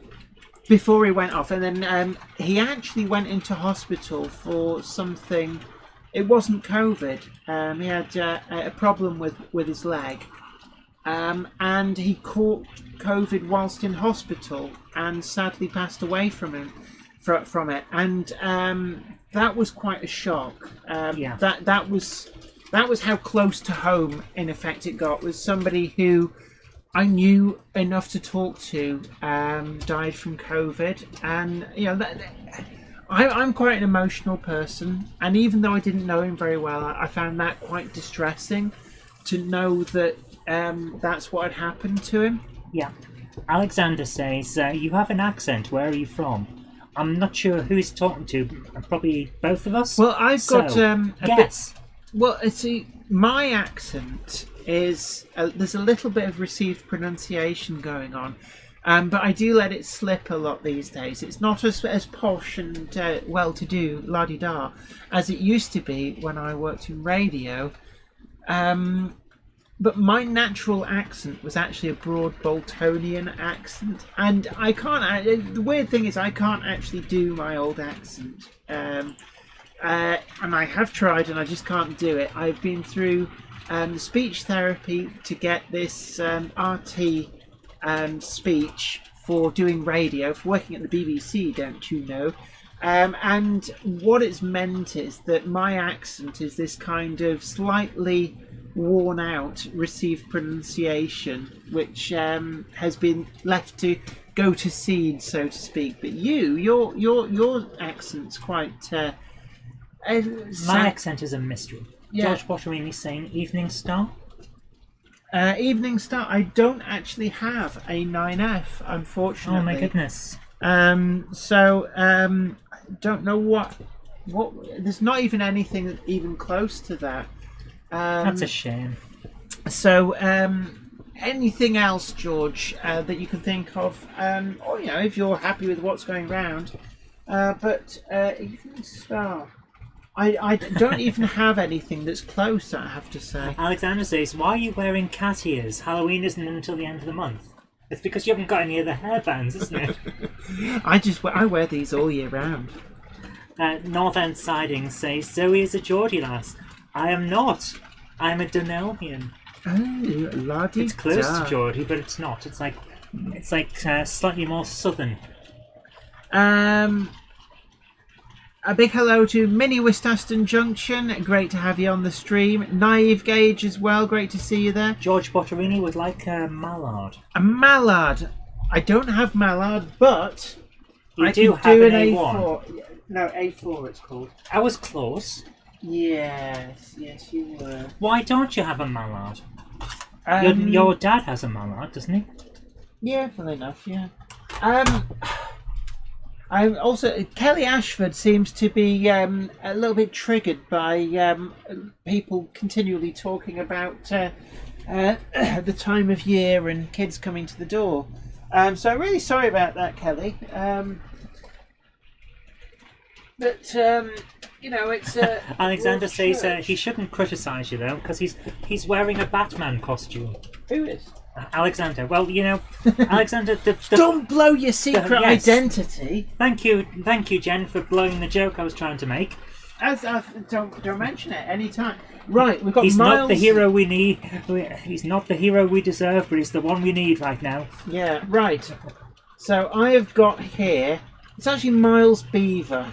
before he went off. And then he actually went into hospital for something. It wasn't COVID. He had a problem with his leg, and he caught COVID whilst in hospital, and sadly passed away from it. And that was quite a shock. That was how close to home, in effect, it got. Was somebody who I knew enough to talk to died from COVID, and I'm quite an emotional person, and even though I didn't know him very well, I found that quite distressing to know that that's what had happened to him. Yeah. Alexander says, you have an accent. Where are you from? I'm not sure who he's talking to. Probably both of us. Well, I've got guess. Well, see, my accent is there's a little bit of received pronunciation going on, but I do let it slip a lot these days. It's not as posh and well-to-do, la-di-da, as it used to be when I worked in radio. But my natural accent was actually a broad Boltonian accent, and I can't. The weird thing is, I can't actually do my old accent. And I have tried, and I just can't do it. I've been through speech therapy to get this RT speech for doing radio, for working at the BBC, don't you know? And what it's meant is that my accent is this kind of slightly worn out received pronunciation, which has been left to go to seed, so to speak. But your accent's quite... my accent is a mystery. Yeah. George Botterini saying Evening Star. Evening Star. I don't actually have a 9F, unfortunately. Oh my goodness. So don't know what. There's not even anything even close to that. That's a shame. So anything else, George, that you can think of? Or if you're happy with what's going round. But Evening Star. I don't even have anything that's close, I have to say. Alexander says, why are you wearing cat ears? Halloween isn't until the end of the month. It's because you haven't got any of the hairbands, isn't it? I wear these all year round. North End Siding says, Zoe is a Geordie lass. I am not. I'm a Dunelmian. Oh, la-di-da. It's close to Geordie, but it's not. It's like slightly more southern. A big hello to Minnie Wistaston Junction. Great to have you on the stream. Naive Gauge as well. Great to see you there. George Botterini would like a mallard. A mallard. I don't have mallard, but I do have an A1. A4. No, A4 it's called. I was close. Yes, you were. Why don't you have a mallard? Your dad has a mallard, doesn't he? Yeah, funnily enough, yeah. I'm also Kelly Ashford seems to be a little bit triggered by people continually talking about the time of year and kids coming to the door. So I'm really sorry about that, Kelly. But it's Alexander says he shouldn't criticise you though because he's wearing a Batman costume. Who is? Alexander. Well, Alexander. Don't blow your secret identity. Thank you, Jen, for blowing the joke I was trying to make. Don't mention it anytime. Right, we've got. He's Miles. not the hero we need. He's not the hero we deserve, but he's the one we need right now. Yeah, right. So I have got here. It's actually Miles Beaver.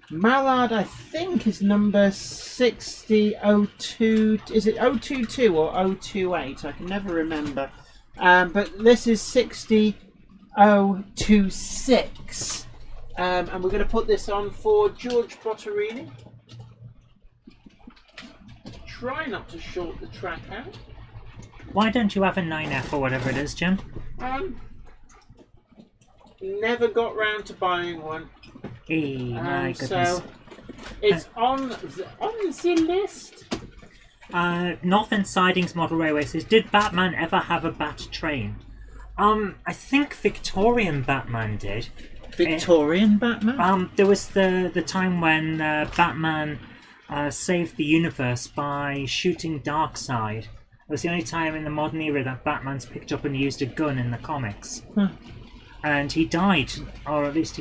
Mallard, I think, is number 6002. Is it 022 or 028? I can never remember. But this is 60026. And we're going to put this on for George Botterini. Try not to short the track out. Why don't you have a 9F or whatever it is, Jim? never got round to buying one. Hey, my goodness. So it's on the list. Northern Sidings Model Railway says, did Batman ever have a bat train? I think Victorian Batman did. Victorian Batman? There was the time when Batman saved the universe by shooting Darkseid. It was the only time in the modern era that Batman's picked up and used a gun in the comics. And he died, or at least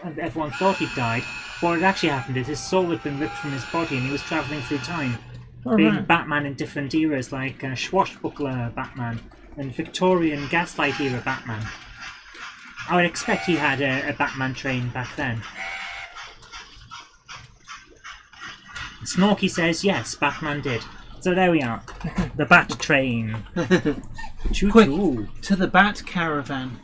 everyone thought he died. What had actually happened is his soul had been ripped from his body and he was travelling through time. Being Batman in different eras, like Swashbuckler Batman and Victorian Gaslight era Batman. I would expect he had a Batman train back then. Snorky says, yes, Batman did. So there we are. The Bat Train. Quick, to the Bat Caravan.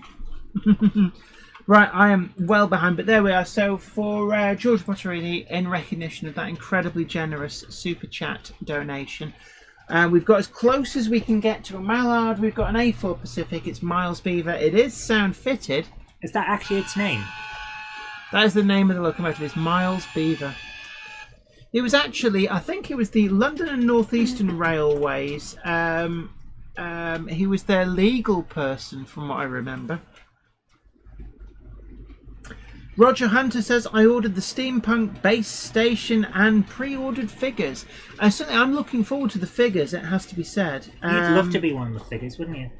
Right, I am well behind, but there we are. So for George Botterini, in recognition of that incredibly generous Super Chat donation, we've got as close as we can get to a Mallard. We've got an A4 Pacific. It's Miles Beaver. It is sound fitted. Is that actually its name? That is the name of the locomotive. It's Miles Beaver. It was actually, I think it was the London and North Eastern Railways. He was their legal person, from what I remember. Roger Hunter says, I ordered the steampunk base station and pre-ordered figures. Certainly, I'm looking forward to the figures, it has to be said. You'd love to be one of the figures, wouldn't you?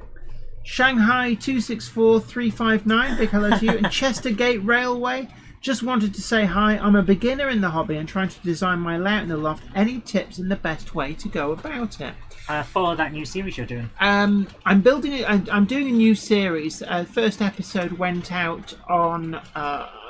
Shanghai 264359, big hello to you. And Chestergate Railway, just wanted to say hi. I'm a beginner in the hobby and trying to design my layout in the loft. Any tips in the best way to go about it? Follow that new series you're doing. I'm building it. I'm doing a new series. First episode went out on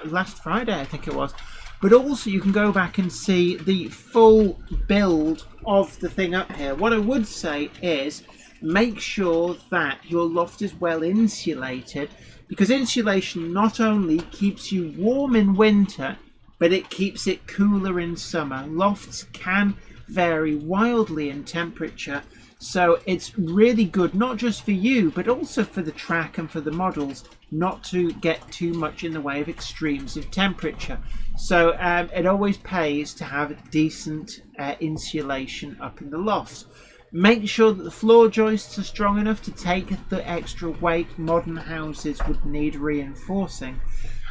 last Friday, I think it was. But also you can go back and see the full build of the thing up here. What I would say is make sure that your loft is well insulated, because insulation not only keeps you warm in winter, but it keeps it cooler in summer. Lofts can vary wildly in temperature, so it's really good not just for you but also for the track and for the models not to get too much in the way of extremes of temperature. So it always pays to have decent insulation up in the loft. Make sure that the floor joists are strong enough to take the extra weight modern houses would need reinforcing.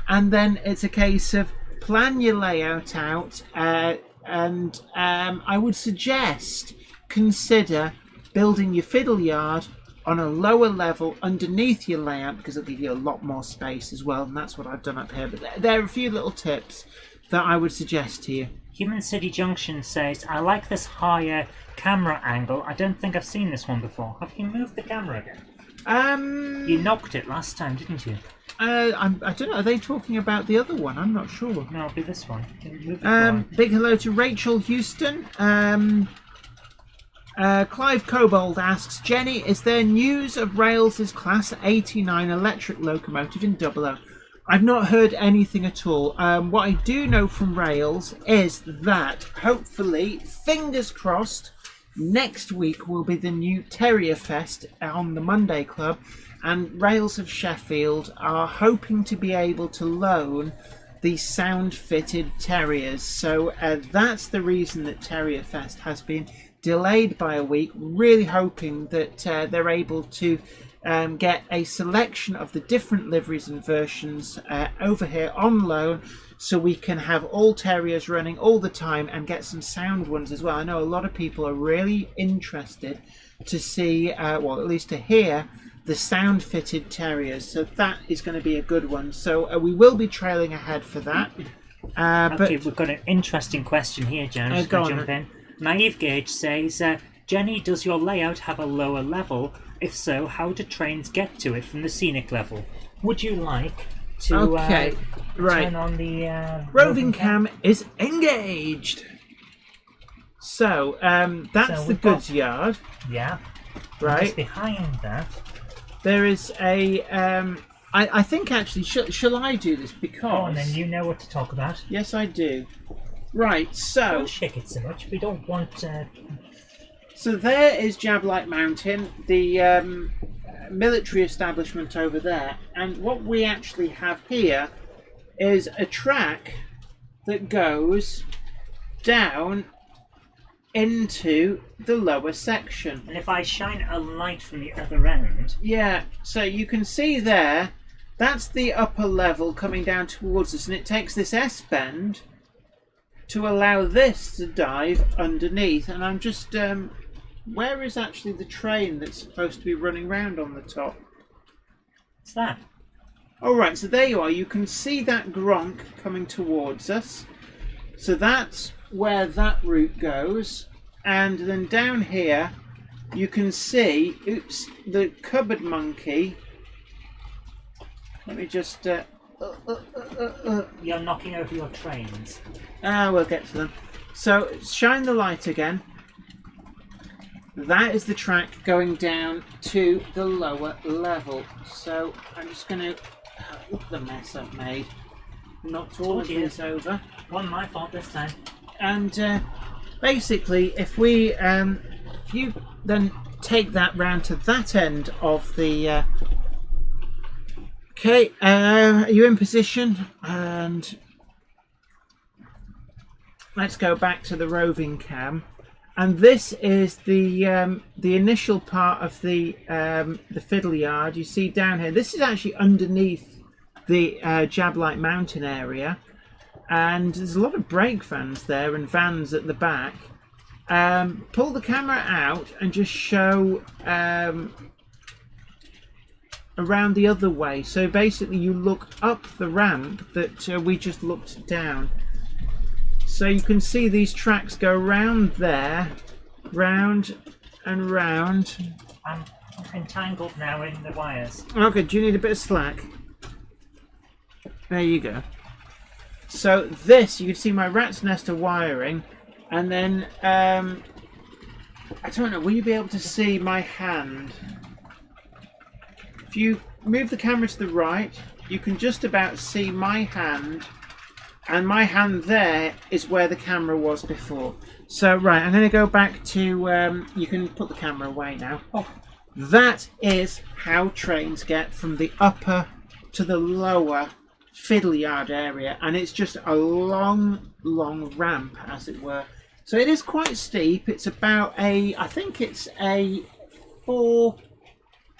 And then it's a case of plan your layout out, and I would suggest consider building your fiddle yard on a lower level underneath your layout, because it'll give you a lot more space as well, and that's what I've done up here. But there are a few little tips that I would suggest to you. Human City Junction says, I like this higher camera angle. I don't think I've seen this one before. Have you moved the camera again? You knocked it last time, didn't you? I don't know. Are they talking about the other one? I'm not sure. No, it'll be this one. Move it big hello to Rachel Houston. Clive Cobold asks, Jenny, is there news of Rails' Class 89 electric locomotive in 00? I've not heard anything at all. What I do know from Rails is that, hopefully, fingers crossed, next week will be the new Terrier Fest on the Monday Club, and Rails of Sheffield are hoping to be able to loan the sound-fitted Terriers. So that's the reason that Terrier Fest has been delayed by a week. Really hoping that they're able to get a selection of the different liveries and versions over here on loan, so we can have all Terriers running all the time and get some sound ones as well. I know a lot of people are really interested to see, well, at least to hear the sound fitted Terriers, so that is going to be a good one. So we will be trailing ahead for that. Okay, we've got an interesting question here, Jen. I'm just going to jump in. Naive Gauge says, Jenny, does your layout have a lower level? If so, how do trains get to it from the scenic level? Would you like to turn on the roving cam is engaged? So that's the goods yard. Yeah. Right. Just behind that, there is a. I think actually, shall I do this because? Oh, and then you know what to talk about. Yes, I do. Right. So. Don't shake it so much. We don't want. So there is Jablite Mountain. The military establishment over there, and what we actually have here is a track that goes down into the lower section. And if I shine a light from the other end... Yeah, so you can see there, that's the upper level coming down towards us, and it takes this S-bend to allow this to dive underneath. And I'm just... where is actually the train that's supposed to be running round on the top? What's that? Alright, so there you are. You can see that Gronk coming towards us. So that's where that route goes. And then down here, you can see, oops, the cupboard monkey. Let me just... You're knocking over your trains. We'll get to them. So, shine the light again. That is the track going down to the lower level. So I'm just going to look at the mess I've made. Knocked all of this over. Wasn't my fault this time. And basically, if you then take that round to that end of the. Okay, are you in position? And let's go back to the roving cam. And this is the initial part of the fiddle yard. You see down here. This is actually underneath the Jablite Mountain area, and there's a lot of brake vans there and vans at the back. Pull the camera out and just show around the other way. So basically, you look up the ramp that we just looked down. So you can see these tracks go round there, round and round. I'm entangled now in the wires. Okay, do you need a bit of slack? There you go. So this, you can see my rat's nest of wiring, and then, I don't know, will you be able to see my hand? If you move the camera to the right, you can just about see my hand. And my hand there is where the camera was before. So, right, I'm going to go back to... you can put the camera away now. Oh, that is how trains get from the upper to the lower fiddle yard area. And it's just a long, long ramp, as it were. So it is quite steep. It's about I think it's a 4,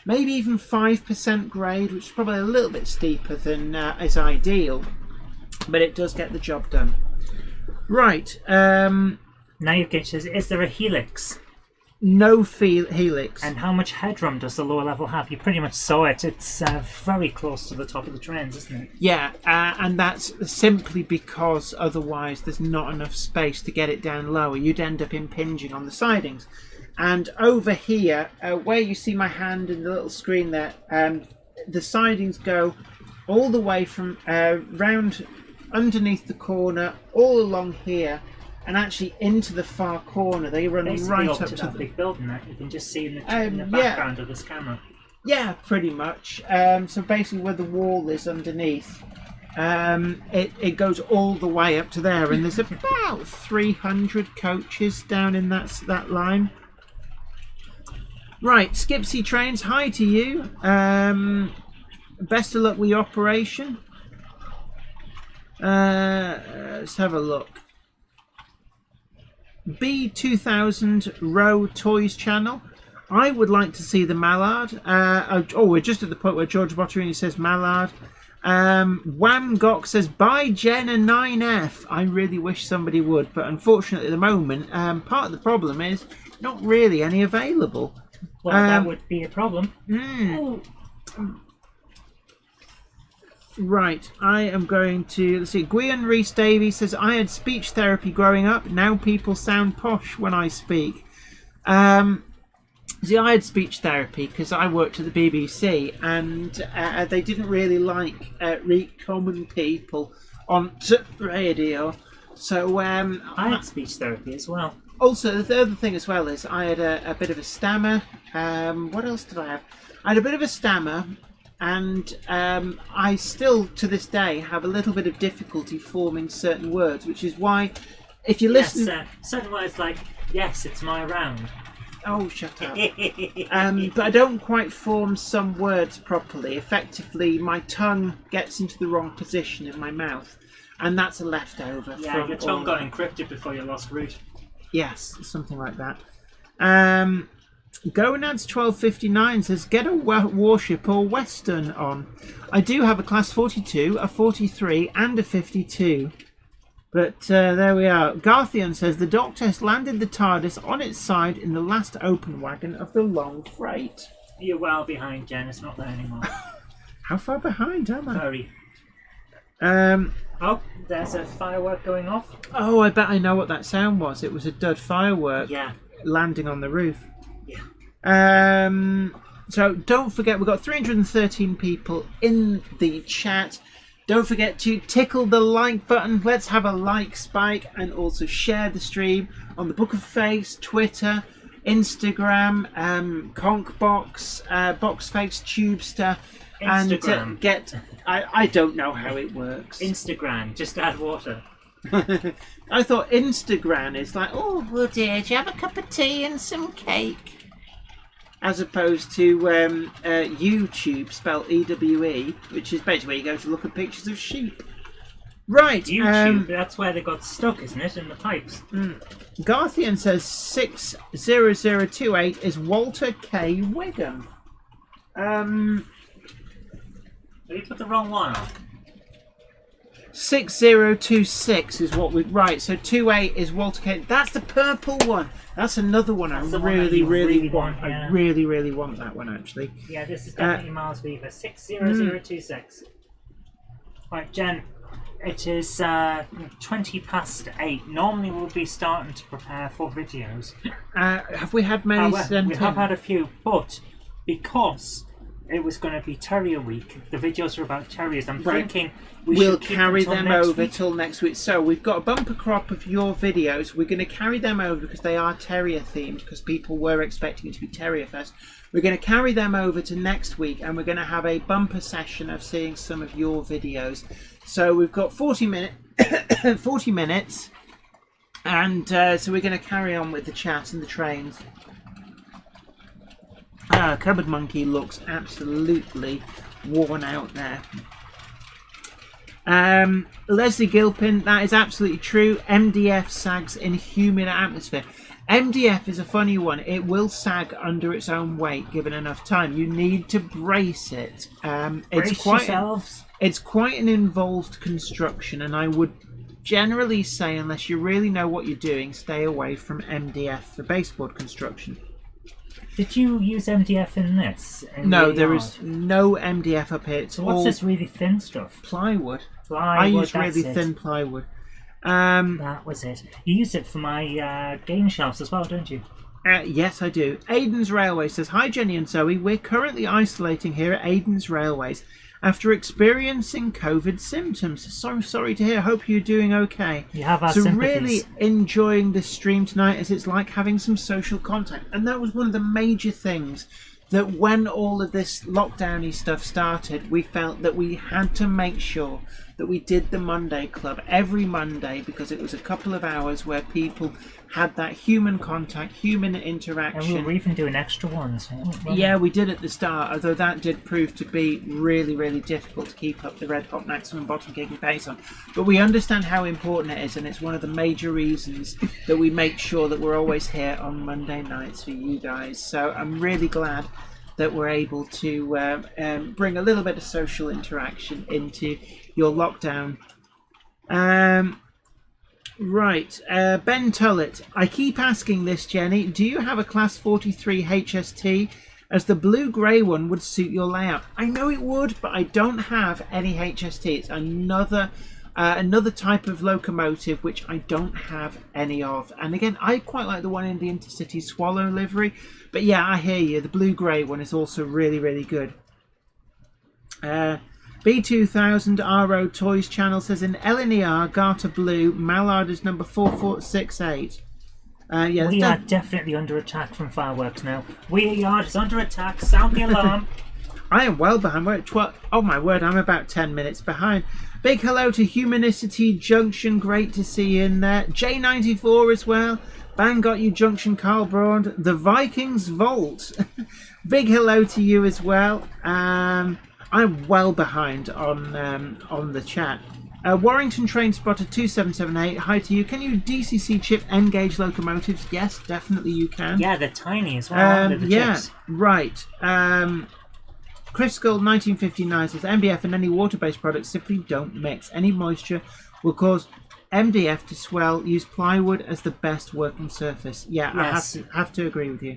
maybe even 5% grade, which is probably a little bit steeper than is ideal. But it does get the job done. Right. Now you get to, is there a helix? No helix. And how much headroom does the lower level have? You pretty much saw it. It's very close to the top of the trains, isn't it? Yeah, and that's simply because otherwise there's not enough space to get it down lower. You'd end up impinging on the sidings. And over here, where you see my hand in the little screen there, the sidings go all the way from round underneath the corner, all along here, and actually into the far corner. They run basically right up up to to that big building that you can just see in the background of this camera. Yeah, pretty much. So basically where the wall is underneath, it goes all the way up to there, and there's about 300 coaches down in that line. Right, Skipsy Trains, hi to you. Best of luck with your operation. Let's have a look. B2000 Row Toys channel. I would like to see the mallard. We're just at the point where George Botterini says mallard. Wham Gok says buy Jen a 9F. I really wish somebody would, but unfortunately at the moment, part of the problem is not really any available. Well, that would be a problem. Right, I am going to, let's see, Gwion Reese Davies says, I had speech therapy growing up, now people sound posh when I speak. See, I had speech therapy because I worked at the BBC, and they didn't really like common people on radio, so I had speech therapy as well. Also, the other thing as well is I had a bit of a stammer. What else did I have? I had a bit of a stammer, and I still, to this day, have a little bit of difficulty forming certain words, which is why, if you listen... certain words like, yes, it's my round. Oh, shut up. But I don't quite form some words properly. Effectively, my tongue gets into the wrong position in my mouth, and that's a leftover. Yeah, your tongue got encrypted before you lost root. Yes, something like that. Gonads 1259 says, get a warship or western on. I do have a class 42, a 43 and a 52. But there we are. Garthian says, the Doctor has landed the TARDIS on its side in the last open wagon of the long freight. You're well behind, Jen. It's not there anymore. How far behind am I? Very. Oh, there's a firework going off. Oh, I bet I know what that sound was. It was a dud firework landing on the roof. Yeah. So don't forget, we've got 313 people in the chat. Don't forget to tickle the like button. Let's have a like spike, and also share the stream on the Book of Face, Twitter, Instagram, Conkbox, Boxface, Tubester, Instagram. And get. I don't know how it works. Instagram, just add water. I thought Instagram is like, oh, well, dear, do you have a cup of tea and some cake? As opposed to YouTube, spelled EWE, which is basically where you go to look at pictures of sheep. Right. YouTube, that's where they got stuck, isn't it, in the pipes? Garthian says 60028 is Walter K. Wiggum. Did you put the wrong one on? 6026 is what we right. So 28 is Walter K. That's the purple one. That's another one I really want. Yeah. I really want that one actually. Yeah, this is definitely Miles Weaver. 60026. Right, Jen. It is 20 past 8. Normally we'll be starting to prepare for videos. Have we had many sent We have had a few, but because it was going to be Terrier week, the videos are about terriers. I'm thinking we'll carry them over till next week. So we've got a bumper crop of your videos. We're going to carry them over because they are terrier themed, because people were expecting it to be Terrier Fest. We're going to carry them over to next week, and we're going to have a bumper session of seeing some of your videos. So we've got 40 minutes, and so we're going to carry on with the chat and the trains. Cupboard Monkey looks absolutely worn out there. Leslie Gilpin, that is absolutely true. MDF sags in humid atmosphere. MDF is a funny one. It will sag under its own weight given enough time. You need to brace it. It's quite an involved construction, and I would generally say, unless you really know what you're doing, stay away from MDF for baseboard construction. Did you use MDF in this? No, there is no MDF up here. It's what's this really thin stuff? Plywood. I use really thin plywood. That was it. You use it for my game shelves as well, don't you? Yes, I do. Aiden's Railway says, hi Jenny and Zoe, we're currently isolating here at Aiden's Railways after experiencing COVID symptoms. So sorry to hear. Hope you're doing okay. You have our sympathies. Really enjoying this stream tonight, as it's like having some social contact. And that was one of the major things that when all of this lockdowny stuff started, we felt that we had to make sure that we did the Monday Club every Monday, because it was a couple of hours where people had that human contact, human interaction. And we were even doing extra ones. Yeah, we did at the start, although that did prove to be really difficult to keep up the red hot maximum bottom kicking pace on. But we understand how important it is, and it's one of the major reasons that we make sure that we're always here on Monday nights for you guys. So I'm really glad that we're able to bring a little bit of social interaction into your lockdown. Right, Ben Tullett. I keep asking this, Jenny. Do you have a Class 43 HST? As the blue-grey one would suit your layout. I know it would, but I don't have any HST. It's another type of locomotive which I don't have any of. And again, I quite like the one in the Intercity Swallow livery. But yeah, I hear you. The blue-grey one is also really good. B2000 RO Toys channel says, in LNER, Garter Blue, Mallard is number 4468. Yeah, we are definitely under attack from fireworks now. We are just under attack. Sound the alarm. I am well behind. We're at 12. Oh my word, I'm about 10 minutes behind. Big hello to Humanicity Junction. Great to see you in there. J94 as well. Bang got you, Junction Carl Braun. The Vikings Vault. Big hello to you as well. I'm well behind on the chat. Warrington Train Spotter 2778. Hi to you. Can you DCC chip N-gauge locomotives? Yes, definitely you can. Yeah, they're tiny as well. Aren't they, the chips? Right. Chris Skull 1959 says MDF and any water-based products simply don't mix. Any moisture will cause MDF to swell. Use plywood as the best working surface. Yeah, yes. I have to agree with you.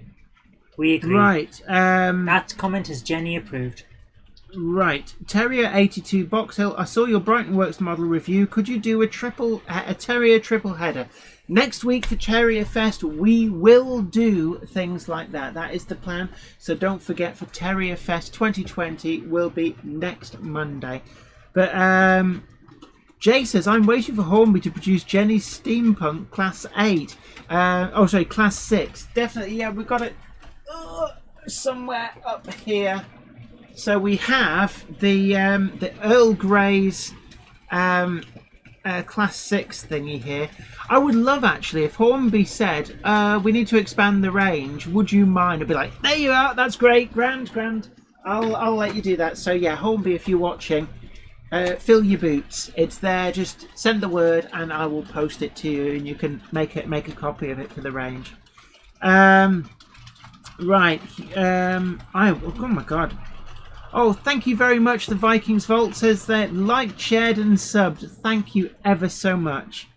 We agree. Right. That comment is Jenny approved. Right. Terrier 82 Box Hill. I saw your Brighton Works model review. Could you do a Terrier triple header? Next week for Terrier Fest, we will do things like that. That is the plan. So don't forget, for Terrier Fest 2020 will be next Monday. But Jay says, I'm waiting for Hornby to produce Jenny's Steampunk Class 8. Class 6. Definitely, yeah, we've got it somewhere up here. So we have the Earl Grey's Class 6 thingy here. I would love, actually, if Hornby said, we need to expand the range, would you mind? I'd be like, there you are, that's great, grand. I'll let you do that. So yeah, Hornby, if you're watching, fill your boots. It's there, just send the word and I will post it to you and you can make a copy of it for the range. Right. Oh my god. Oh, thank you very much. The Vikings Vault says that liked, shared and subbed. Thank you ever so much.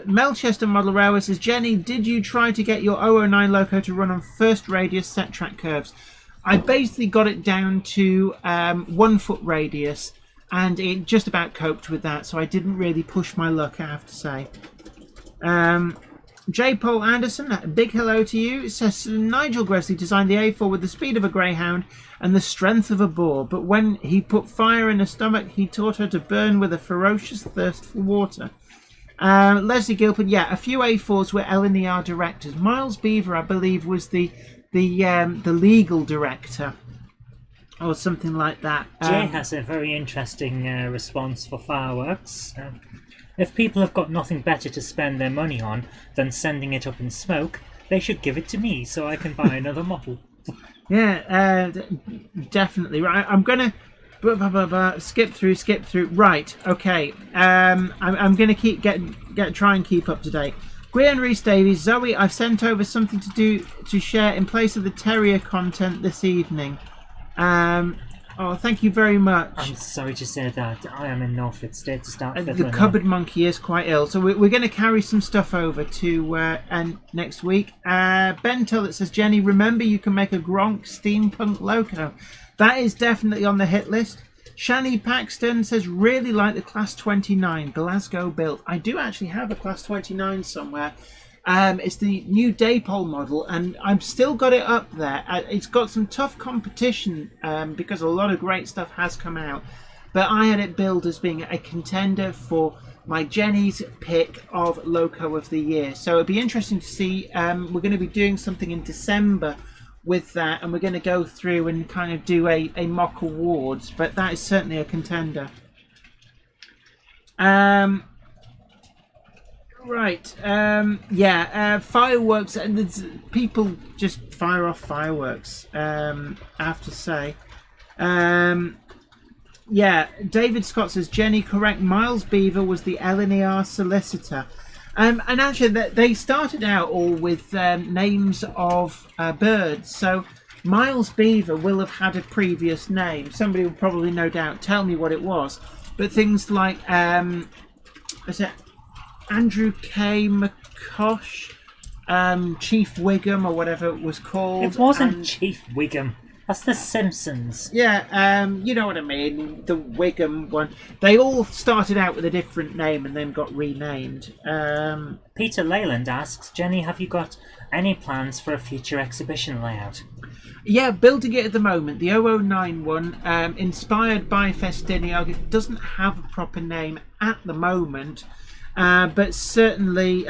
Melchester Model Railway says, Jenny, did you try to get your 009 Loco to run on first radius set track curves? I basically got it down to 1 foot radius and it just about coped with that, so I didn't really push my luck, I have to say. J. Paul Anderson, a big hello to you. It says Nigel Gresley designed the A4 with the speed of a greyhound and the strength of a boar, but when he put fire in her stomach, he taught her to burn with a ferocious thirst for water. Leslie Gilpin, yeah, a few A4s were LNER directors. Miles Beaver, I believe, was the legal director or something like that. Jay has a very interesting response for fireworks. If people have got nothing better to spend their money on than sending it up in smoke, they should give it to me so I can buy another model. Yeah, definitely. Right, I'm gonna skip through. Right, okay. I'm gonna try and keep up to date. Grian Reese Davies, Zoe, I've sent over something to share in place of the Terrier content this evening. Oh, thank you very much. I'm sorry to say that. I am in no fit state to start fiddling. The cupboard monkey is quite ill, so we're going to carry some stuff over to next week. Ben Tullett says, Jenny, remember you can make a Gronk steampunk loco. That is definitely on the hit list. Shani Paxton says, really like the Class 29 Glasgow built. I do actually have a Class 29 somewhere. It's the new Daypole model, and I've still got it up there. It's got some tough competition because a lot of great stuff has come out, but I had it billed as being a contender for my Jenny's pick of Loco of the Year. So it'll be interesting to see. We're going to be doing something in December with that, and we're going to go through and kind of do a mock awards, but that is certainly a contender. Right, fireworks, and people just fire off fireworks, I have to say. David Scott says, Jenny, correct, Miles Beaver was the LNER solicitor. And actually, they started out all with names of birds, so Miles Beaver will have had a previous name. Somebody will probably, no doubt, tell me what it was. But things like, Andrew K. McCosh, Chief Wiggum, or whatever it was called. It wasn't Chief Wiggum. That's the Simpsons. Yeah, you know what I mean. The Wiggum one. They all started out with a different name and then got renamed. Peter Leyland asks, Jenny, have you got any plans for a future exhibition layout? Yeah, building it at the moment. The 009 one, inspired by Festiniog. It doesn't have a proper name at the moment. But certainly,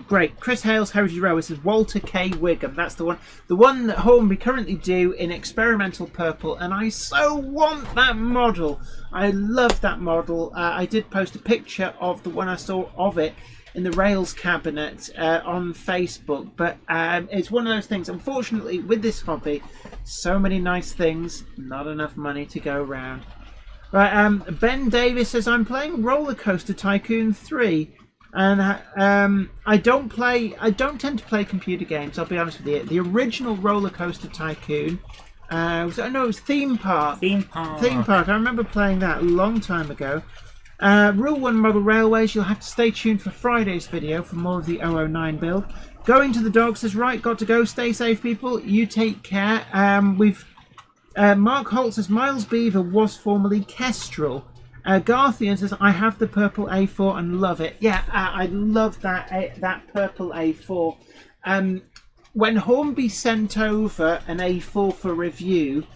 great. Chris Hales, Heritage Railway says Walter K. Wigham. That's the one that Hornby currently do in experimental purple, and I so want that model. I love that model. I did post a picture of the one I saw of it in the Rails cabinet on Facebook, but it's one of those things. Unfortunately, with this hobby, so many nice things, not enough money to go around. Right, Ben Davis says, I'm playing Roller Coaster Tycoon 3, and I don't tend to play computer games, I'll be honest with you. The original Roller Coaster Tycoon, it was Theme Park. Theme Park, I remember playing that a long time ago. Rule 1 Model Railways, you'll have to stay tuned for Friday's video for more of the 009 build. Going to the dog says, right, got to go, stay safe people, you take care. Mark Holt says Miles Beaver was formerly Kestrel. Garthian says I have the purple A4 and love it. Yeah, I love that purple A4. When Hornby sent over an A4 for review,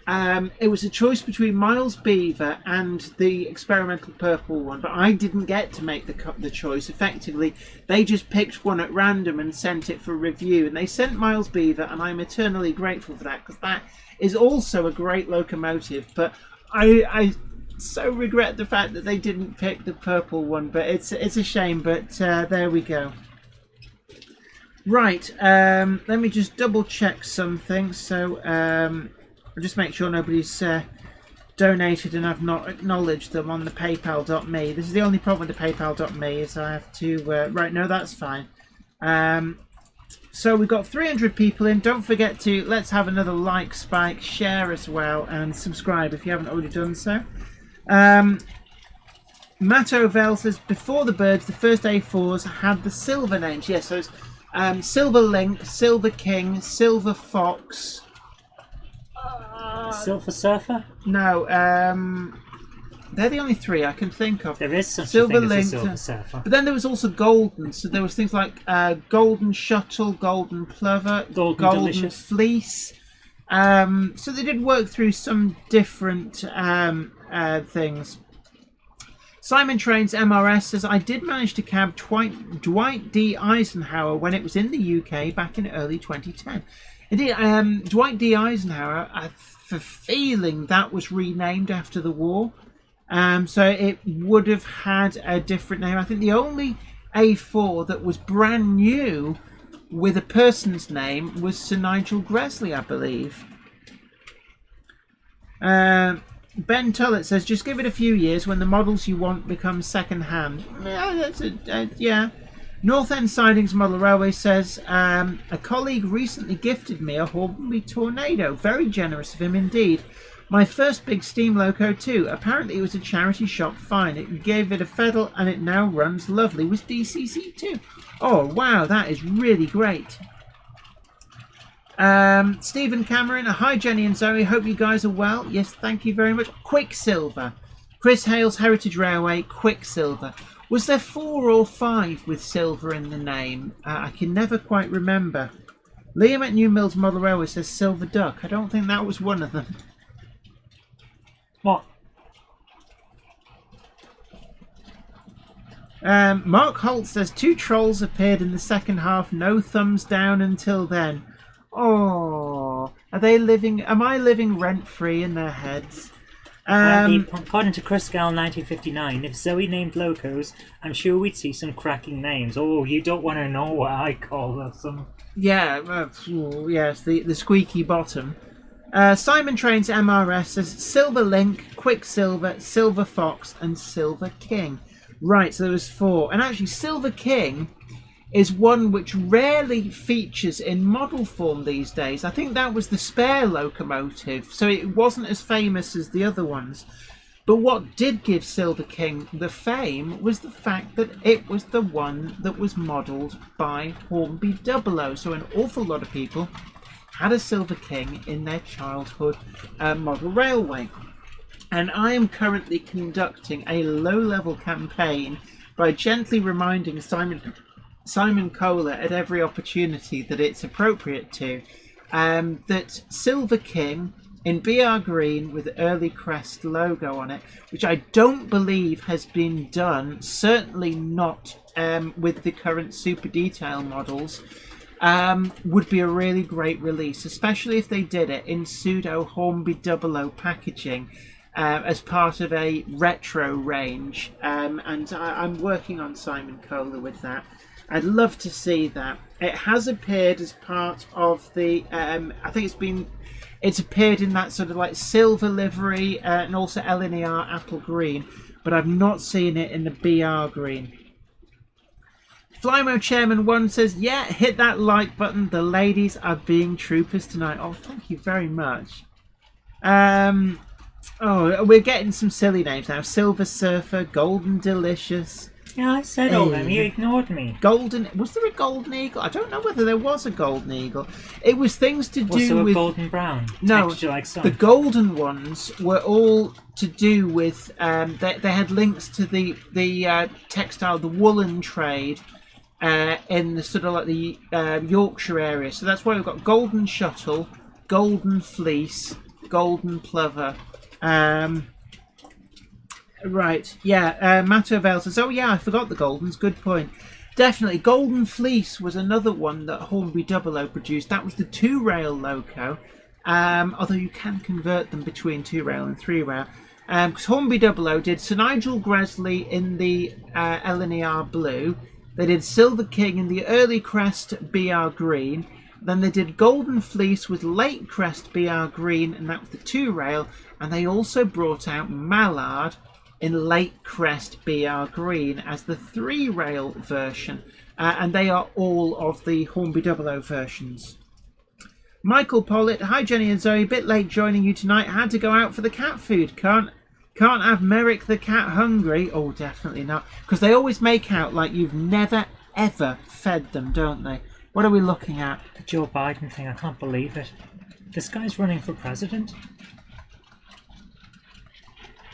it was a choice between Miles Beaver and the experimental purple one, but I didn't get to make the choice. Effectively, they just picked one at random and sent it for review, and they sent Miles Beaver, and I'm eternally grateful for that, because that is also a great locomotive. But I so regret the fact that they didn't pick the purple one, but it's a shame. But there we go. Right, let me just double check something. So I'll just make sure nobody's donated and I've not acknowledged them on the paypal.me. This is the only problem with the paypal.me, is I have to right, no, that's fine. So we've got 300 people in. Don't forget to let's have another like spike, share as well, and subscribe if you haven't already done so. Matt Ovell says before the birds, the first A4s had the silver names. Yes, so it's Silver Link, Silver King, Silver Fox, Silver Surfer? No, they're the only three I can think of. There is such Silver a thing Link, as a Silver Surfer. but then there was also Golden. So there was things like Golden Shuttle, Golden Plover, Golden Fleece. So they did work through some different things. Simon Trains MRS says, I did manage to cab Dwight D. Eisenhower when it was in the UK back in early 2010. Indeed, Dwight D. Eisenhower, I have a feeling that was renamed after the war. So it would have had a different name. I think the only A4 that was brand new with a person's name was Sir Nigel Gresley, I believe. Ben Tullett says, just give it a few years when the models you want become second hand. Yeah, that's yeah. North End Sidings Model Railway says, a colleague recently gifted me a Hornby Tornado. Very generous of him indeed. My first big steam loco too. Apparently it was a charity shop find. It gave it a fiddle and it now runs lovely with DCC too. Oh wow, that is really great. Stephen Cameron, hi Jenny and Zoe, hope you guys are well. Yes, thank you very much. Quicksilver. Chris Hales, Heritage Railway, Quicksilver. Was there 4 or 5 with silver in the name? I can never quite remember. Liam at New Mills Model Railway says Silver Duck. I don't think that was one of them. What? Mark Holt says 2 trolls appeared in the second half. No thumbs down until then. Oh, are they living? Am I living rent free in their heads? According to Chris Gall 1959, if Zoe named locos, I'm sure we'd see some cracking names. Oh, you don't want to know what I call them. Yeah, yes, the squeaky bottom. Simon Trains MRS says Silver Link, Quicksilver, Silver Fox, and Silver King. Right, so there was 4, and actually Silver King is one which rarely features in model form these days. I think that was the spare locomotive, so it wasn't as famous as the other ones. But what did give Silver King the fame was the fact that it was the one that was modelled by Hornby 00. So an awful lot of people had a Silver King in their childhood model railway. And I am currently conducting a low-level campaign by gently reminding Simon Kohler at every opportunity that it's appropriate to, that Silver King in BR green with Early Crest logo on it, which I don't believe has been done, certainly not with the current super detail models, would be a really great release, especially if they did it in pseudo Hornby 00 packaging as part of a retro range. And I'm working on Simon Kohler with that. I'd love to see that. It has appeared as part of the I think it's appeared in that sort of like silver livery and also LNER apple green, but I've not seen it in the BR green. Flymo Chairman 1 says, yeah, hit that like button. The ladies are being troopers tonight. Oh, thank you very much. Oh, we're getting some silly names now. Silver Surfer, Golden Delicious. Yeah, I said all them. You ignored me. Golden. Was there a Golden Eagle? I don't know whether there was a Golden Eagle. It was things to do was there with a Golden Brown. No, like sun. The golden ones were all to do with. They had links to the textile, the woolen trade, in the sort of like the Yorkshire area. So that's why we've got Golden Shuttle, Golden Fleece, Golden Plover. Right, yeah, Matto Vale says, oh yeah, I forgot the Goldens, good point. Definitely, Golden Fleece was another one that Hornby 00 produced. That was the 2-rail loco, although you can convert them between 2-rail and 3-rail. Because Hornby 00 did Sir Nigel Gresley in the LNER blue, they did Silver King in the Early Crest BR green, then they did Golden Fleece with Late Crest BR green, and that was the 2-rail, and they also brought out Mallard in Late Crest BR green as the 3-rail version, and they are all of the Hornby 00 versions. Michael Pollitt, hi Jenny and Zoe, bit late joining you tonight, had to go out for the cat food, can't have Merrick the cat hungry. Oh, definitely not, because they always make out like you've never ever fed them, don't they? What are we looking at? The Joe Biden thing, I can't believe it. This guy's running for president.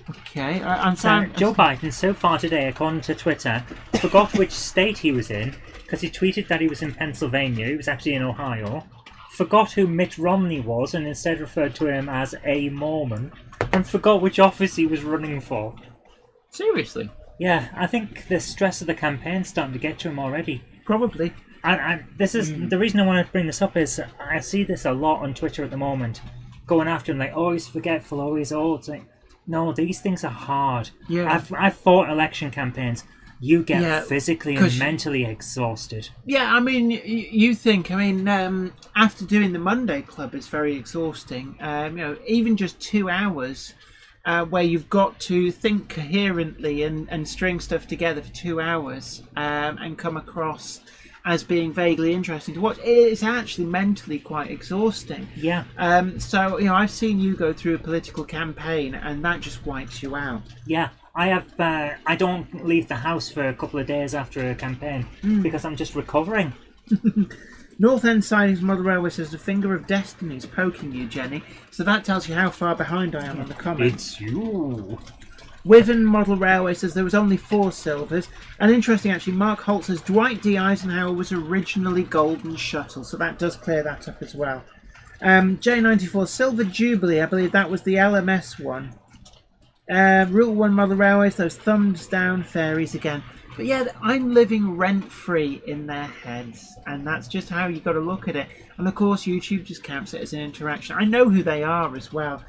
Okay, Joe Biden, so far today, according to Twitter, forgot which state he was in, because he tweeted that he was in Pennsylvania, he was actually in Ohio, forgot who Mitt Romney was, and instead referred to him as a Mormon, and forgot which office he was running for. Seriously? Yeah, I think the stress of the campaign's starting to get to him already. Probably. And this is the reason I want to bring this up is I see this a lot on Twitter at the moment, going after him like, oh, he's forgetful, oh, he's old. It's like, no, these things are hard. Yeah. I've fought election campaigns. You get physically and mentally exhausted. Yeah, I mean, you think, after doing the Monday Club, it's very exhausting. Even just 2 hours where you've got to think coherently and string stuff together for 2 hours and come across as being vaguely interesting to watch, it is actually mentally quite exhausting. Yeah. So, I've seen you go through a political campaign and that just wipes you out. Yeah. I don't leave the house for a couple of days after a campaign because I'm just recovering. North End Sidings Model Railway says the finger of destiny's poking you, Jenny. So that tells you how far behind I am on the comments. It's you. Wiven Model Railway says there was only 4 silvers. And interesting, actually, Mark Holt says Dwight D. Eisenhower was originally Golden Shuttle. So that does clear that up as well. J94 Silver Jubilee, I believe that was the LMS one. Rule 1 Model Railways, those thumbs down fairies again. But yeah, I'm living rent-free in their heads. And that's just how you got to look at it. And of course, YouTube just counts it as an interaction. I know who they are as well.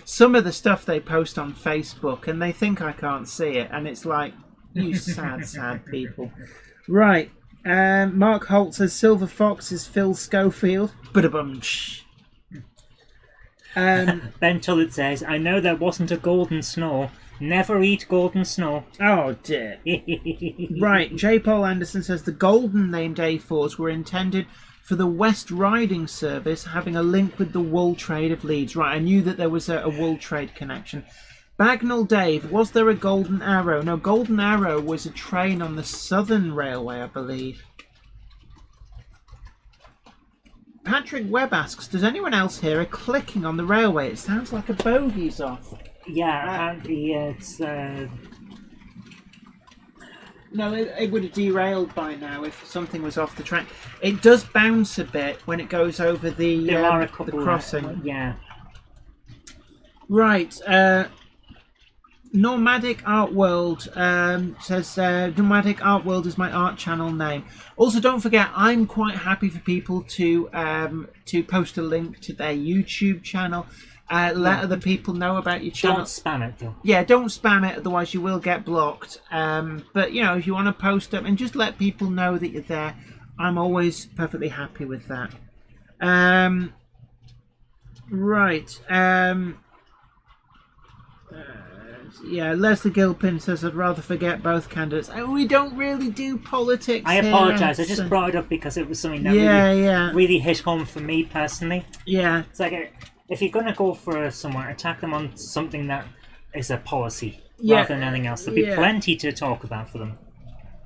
Some of the stuff they post on Facebook and they think I can't see it, and it's like, you sad people. Right, Mark Holt says Silver Fox is Phil Schofield. Ba-da-bum-sh. Ben Tullett says, I know there wasn't a golden snow. Never eat golden snow. Oh dear. Right, J. Paul Anderson says the golden named A4s were intended for the West Riding Service, having a link with the wool trade of Leeds. Right, I knew that there was a wool trade connection. Bagnall Dave, was there a Golden Arrow? No, Golden Arrow was a train on the Southern Railway, I believe. Patrick Webb asks, does anyone else hear a clicking on the railway? It sounds like a bogey's off. Yeah, apparently it's... No, it would have derailed by now if something was off the track. It does bounce a bit when it goes over the crossing. Yeah. Right. Nomadic Art World says Nomadic Art World is my art channel name. Also, don't forget, I'm quite happy for people to post a link to their YouTube channel. Let other people know about your channel. Don't spam it, though. Yeah, don't spam it, otherwise you will get blocked. But, you know, if you want to post them and just let people know that you're there, I'm always perfectly happy with that. Right. Yeah, Leslie Gilpin says I'd rather forget both candidates. We don't really do politics. I apologise. I just brought it up because it was something that really hit home for me personally. Yeah. It's like if you're going to go for someone, attack them on something that is a policy rather than anything else. There'll be plenty to talk about for them.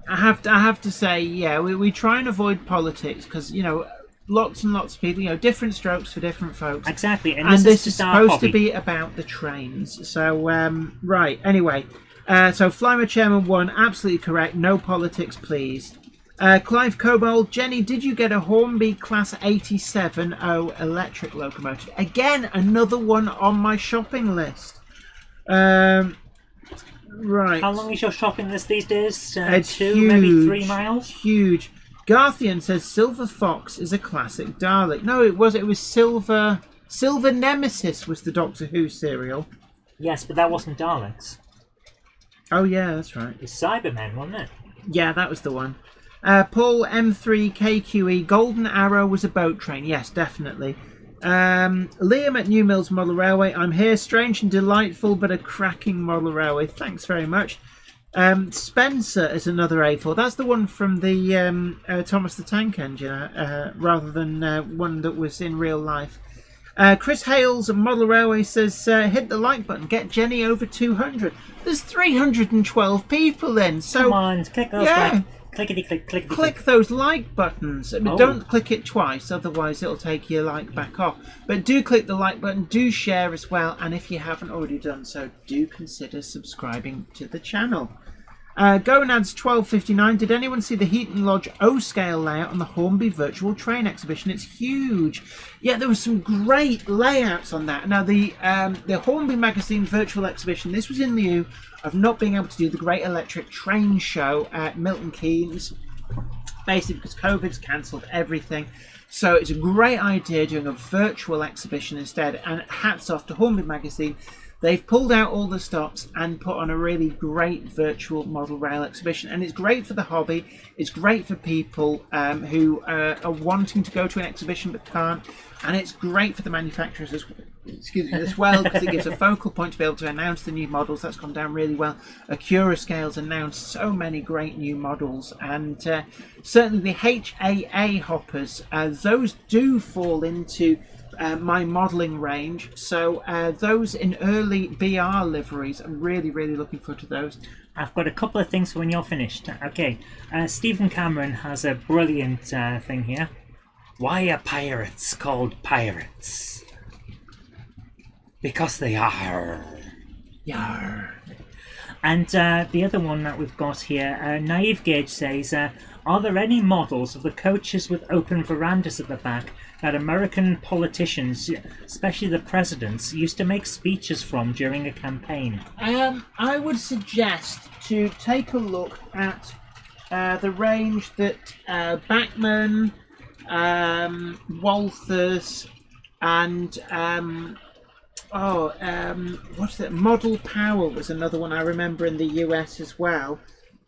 I have to say, we try and avoid politics because, you know, lots and lots of people, you know, different strokes for different folks. Exactly, and this is supposed to be about the trains. So, right, anyway. So, Flymer Chairman 1, absolutely correct. No politics, please. Clive Cobold, Jenny, did you get a Hornby Class 87.0 electric locomotive? Again, another one on my shopping list. Right. How long is your shopping list these days? It's 2, huge, maybe 3 miles? Huge. Garthian says Silver Fox is a classic Dalek. No, it was Silver Nemesis was the Doctor Who serial. Yes, but that wasn't Daleks. Oh yeah, that's right. It was Cybermen, wasn't it? Yeah, that was the one. Paul M3KQE, Golden Arrow was a boat train. Yes, definitely. Liam at New Mills Model Railway, I'm here. Strange and delightful, but a cracking model railway. Thanks very much. Spencer is another A4. That's the one from the Thomas the Tank Engine, rather than one that was in real life. Chris Hales, Model Railway, says, hit the like button, get Jenny over 200. There's 312 people in, so... Come on, click those like. Click those like buttons. Don't click it twice, otherwise it'll take your like back off. But do click the like button, do share as well, and if you haven't already done so, do consider subscribing to the channel. Gonads 1259, did anyone see the Heaton Lodge O-scale layout on the Hornby Virtual Train exhibition? It's huge. Yeah, there were some great layouts on that. Now, the Hornby Magazine Virtual Exhibition, this was in lieu of not being able to do the Great Electric Train Show at Milton Keynes, basically because COVID's cancelled everything. So it's a great idea doing a virtual exhibition instead, and hats off to Hornby Magazine. They've pulled out all the stops and put on a really great virtual model rail exhibition, and it's great for the hobby. It's great for people who are wanting to go to an exhibition but can't, and it's great for the manufacturers as well, because it gives a focal point to be able to announce the new models. That's gone down really well. Acura Scales announced so many great new models, and certainly the HAA hoppers, those do fall into my modelling range, so those in early BR liveries, I'm really looking forward to those. I've got a couple of things for when you're finished. Okay, Stephen Cameron has a brilliant thing here. Why are pirates called pirates? Because they are. Yarr. And the other one that we've got here, Naive Gauge says, are there any models of the coaches with open verandas at the back that American politicians, especially the presidents, used to make speeches from during a campaign? I would suggest to take a look at the range that Bachmann, Walthers, and what's it? Model Power was another one I remember in the US as well.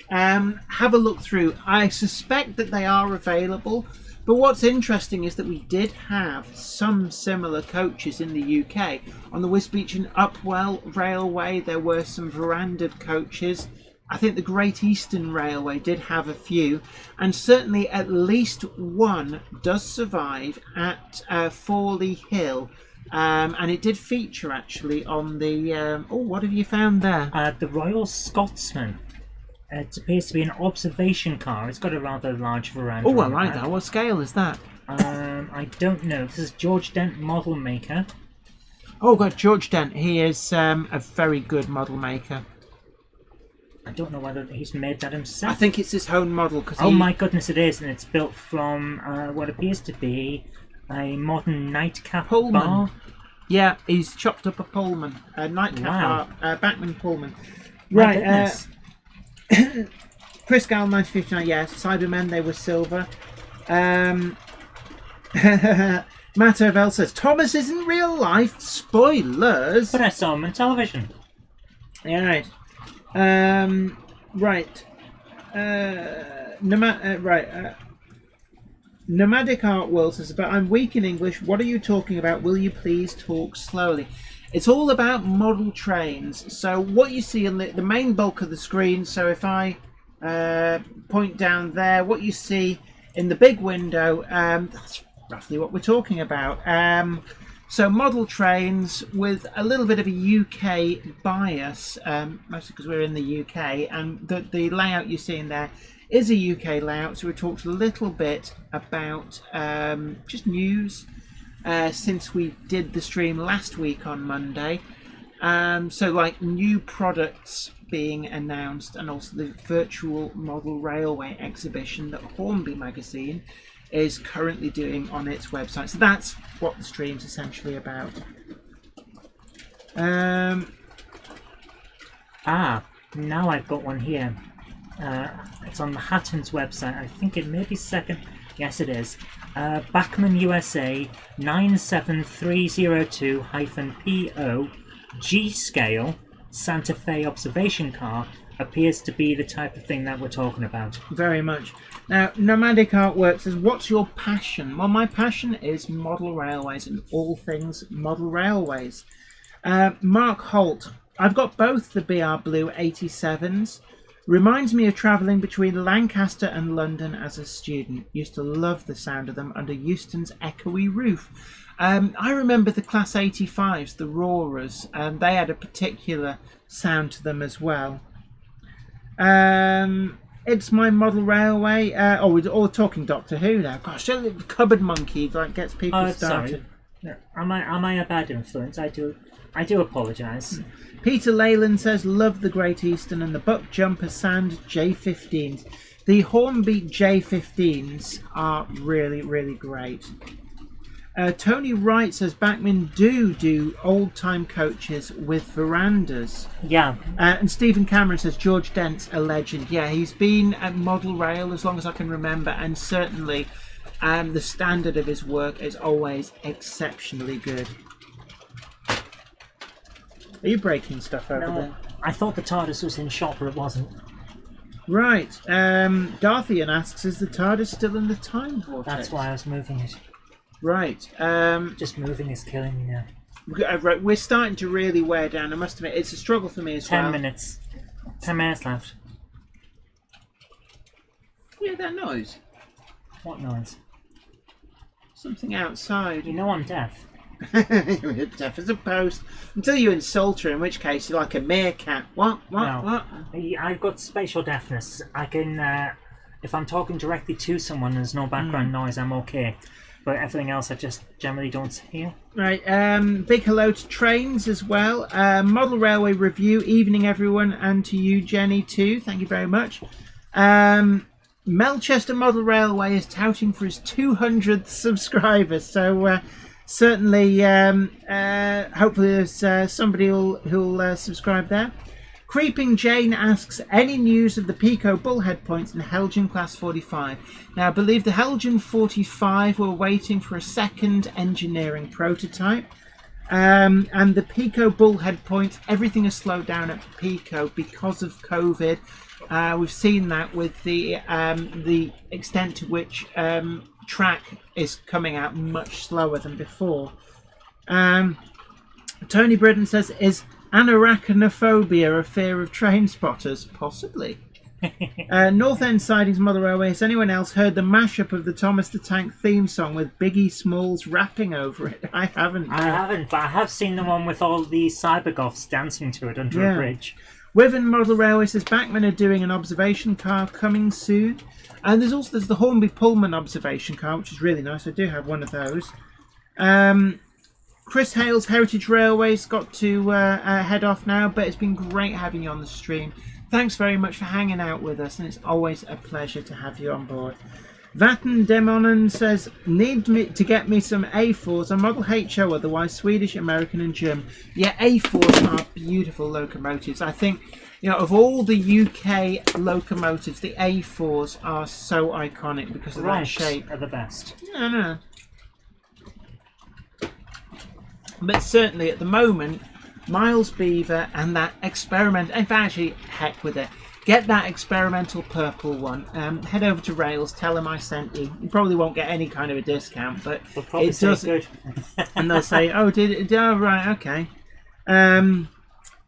Have a look through. I suspect that they are available, but what's interesting is that we did have some similar coaches in the UK. On the Wisbech and Upwell Railway, there were some verandaed coaches. I think the Great Eastern Railway did have a few, and certainly at least one does survive at Forley Hill. And it did feature actually on the... what have you found there? The Royal Scotsman. It appears to be an observation car. It's got a rather large veranda. Oh, I like that. What scale is that? I don't know. This is George Dent Model Maker. Oh, God, George Dent. He is a very good model maker. I don't know whether he's made that himself. I think it's his own model. Oh my goodness, it is, and it's built from what appears to be a modern nightcap Pullman. bar. Yeah, he's chopped up a Pullman, a nightcap bar, Bachmann Pullman. My Right, Chris Gal 1959, yes. Cybermen, they were silver. Matt Ovell says, Thomas isn't real life. Spoilers. But I saw him on television. Yeah, right. Right. Nomadic Art World says, but I'm weak in English. What are you talking about? Will you please talk slowly? It's all about model trains. So what you see in the main bulk of the screen, so if I point down there, what you see in the big window, that's roughly what we're talking about. So model trains with a little bit of a UK bias, mostly because we're in the UK, and the layout you're seeing there is a UK layout. So we talked a little bit about just news since we did the stream last week on Monday. So like new products being announced, and also the virtual model railway exhibition that Hornby magazine is currently doing on its website. So that's what the stream's essentially about. Now I've got one here. It's on the Hatton's website. I think it may be second. Yes, it is. Bachmann USA 97302-PO G-scale Santa Fe observation car appears to be the type of thing that we're talking about. Very much. Now, Nomadic Artwork says, what's your passion? Well, my passion is model railways and all things model railways. Mark Holt, I've got both the BR Blue 87s. Reminds me of travelling between Lancaster and London as a student. Used to love the sound of them under Euston's echoey roof. I remember the Class 85s, the Roarers, and they had a particular sound to them as well. It's my model railway. We're all talking Doctor Who now. Gosh, the Cupboard Monkey like gets people started. Sorry. Am I a bad influence? I do apologise. Peter Leyland says, love the Great Eastern and the Buck Jumper Sand J15s. The Hornby J15s are really, really great. Tony Wright says, Bachmann do old-time coaches with verandas. Yeah. And Stephen Cameron says, George Dent's a legend. Yeah, he's been at Model Rail as long as I can remember, and certainly the standard of his work is always exceptionally good. Are you breaking stuff over there? I thought the TARDIS was in shop, but it wasn't. Right. Darthian asks, is the TARDIS still in the time vortex? That's why I was moving it. Right. Just moving is killing me now. We're starting to really wear down. I must admit, it's a struggle for me as 10 minutes. 10 minutes left. Yeah, that noise. What noise? Something outside. You know I'm deaf. You're deaf as a post. Until you insult her, in which case you're like a meerkat. What? No. I've got spatial deafness. I can, if I'm talking directly to someone and there's no background noise, I'm okay. But everything else I just generally don't hear. Right, big hello to Trains as well. Model Railway Review, evening everyone, and to you, Jenny, too. Thank you very much. Melchester Model Railway is touting for his 200th subscribers, so certainly, hopefully there's somebody who'll subscribe there. Creeping Jane asks, any news of the Pico bullhead points in Helgen Class 45? Now, I believe the Helgen 45 were waiting for a second engineering prototype. And the Pico bullhead points, everything has slowed down at Pico because of COVID. We've seen that with the extent to which track is coming out much slower than before. Tony Britton says, is anarachnophobia a fear of train spotters? Possibly. North End Sidings Mother Railway. Has anyone else heard the mashup of the Thomas the Tank theme song with Biggie Smalls rapping over it? I haven't. I haven't, but I have seen the one with all the cybergoths dancing to it under a bridge. Wiven Model Railway says Bachmann are doing an observation car coming soon. And there's the Hornby Pullman observation car, which is really nice. I do have one of those. Chris Hale's Heritage Railways got to head off now, but it's been great having you on the stream. thanks very much for hanging out with us, and it's always a pleasure to have you on board. Vatten Demonen says, need me to get me some A4s on Model HO, otherwise Swedish, American and German. Yeah, A4s are beautiful locomotives. I think, of all the UK locomotives, the A4s are so iconic because of that shape. Are the best. No. But certainly at the moment, Miles Beaver and that experiment, in fact, actually, heck with it. Get that experimental purple one. Head over to Rails. Tell them I sent you. You probably won't get any kind of a discount, but it does. Good. And they'll say, "Oh, did it? Oh, right, okay."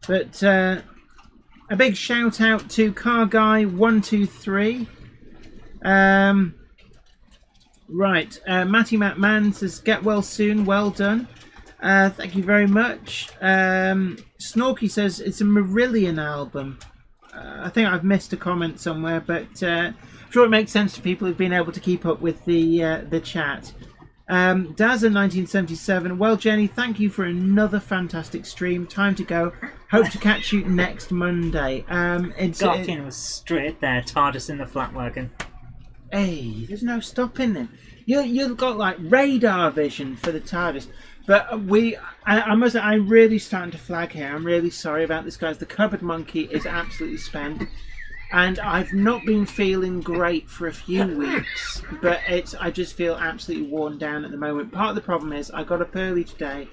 But a big shout out to Car Guy 123. Right, Matty McMahon says, "Get well soon. Well done." Thank you very much. Snorky says it's a Marillion album. I think I've missed a comment somewhere, but I'm sure it makes sense to people who've been able to keep up with the chat. Dazza 1977. Well, Jenny, thank you for another fantastic stream. Time to go. Hope to catch you next Monday. Got in was straight there. TARDIS in the flat wagon. Hey, there's no stopping them. You've got like radar vision for the TARDIS. But I'm really starting to flag here. I'm really sorry about this, guys. The cupboard monkey is absolutely spent. And I've not been feeling great for a few weeks. But I just feel absolutely worn down at the moment. Part of the problem is I got up early today.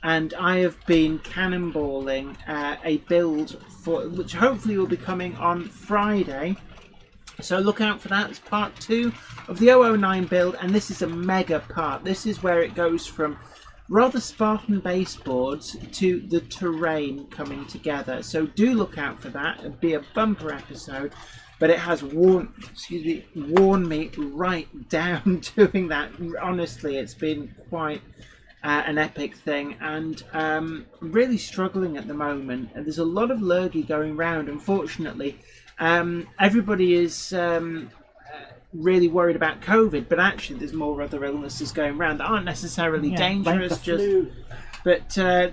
And I have been cannonballing a build which hopefully will be coming on Friday. So look out for that. It's part 2 of the 009 build. And this is a mega part. This is where it goes from rather Spartan baseboards to the terrain coming together. So do look out for that. It'll be a bumper episode, but it has worn me right down doing that. Honestly, it's been quite an epic thing, and really struggling at the moment. And there's a lot of lurgy going round. Unfortunately, everybody is really worried about COVID, but actually there's more other illnesses going around that aren't necessarily dangerous, like the but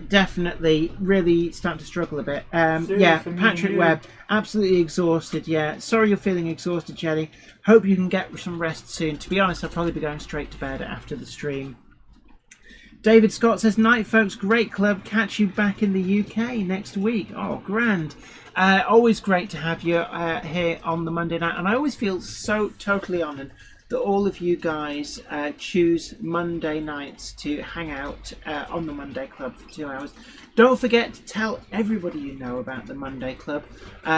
definitely really starting to struggle a bit. Patrick Webb, absolutely exhausted. Sorry you're feeling exhausted, Jenny. Hope you can get some rest soon. To be honest, I'll probably be going straight to bed after the stream. David Scott says, night folks, great club, catch you back in the UK next week. Oh, grand. Always great to have you here on the Monday night, and I always feel so totally honoured that all of you guys choose Monday nights to hang out on the Monday Club for 2 hours. Don't forget to tell everybody you know about the Monday Club,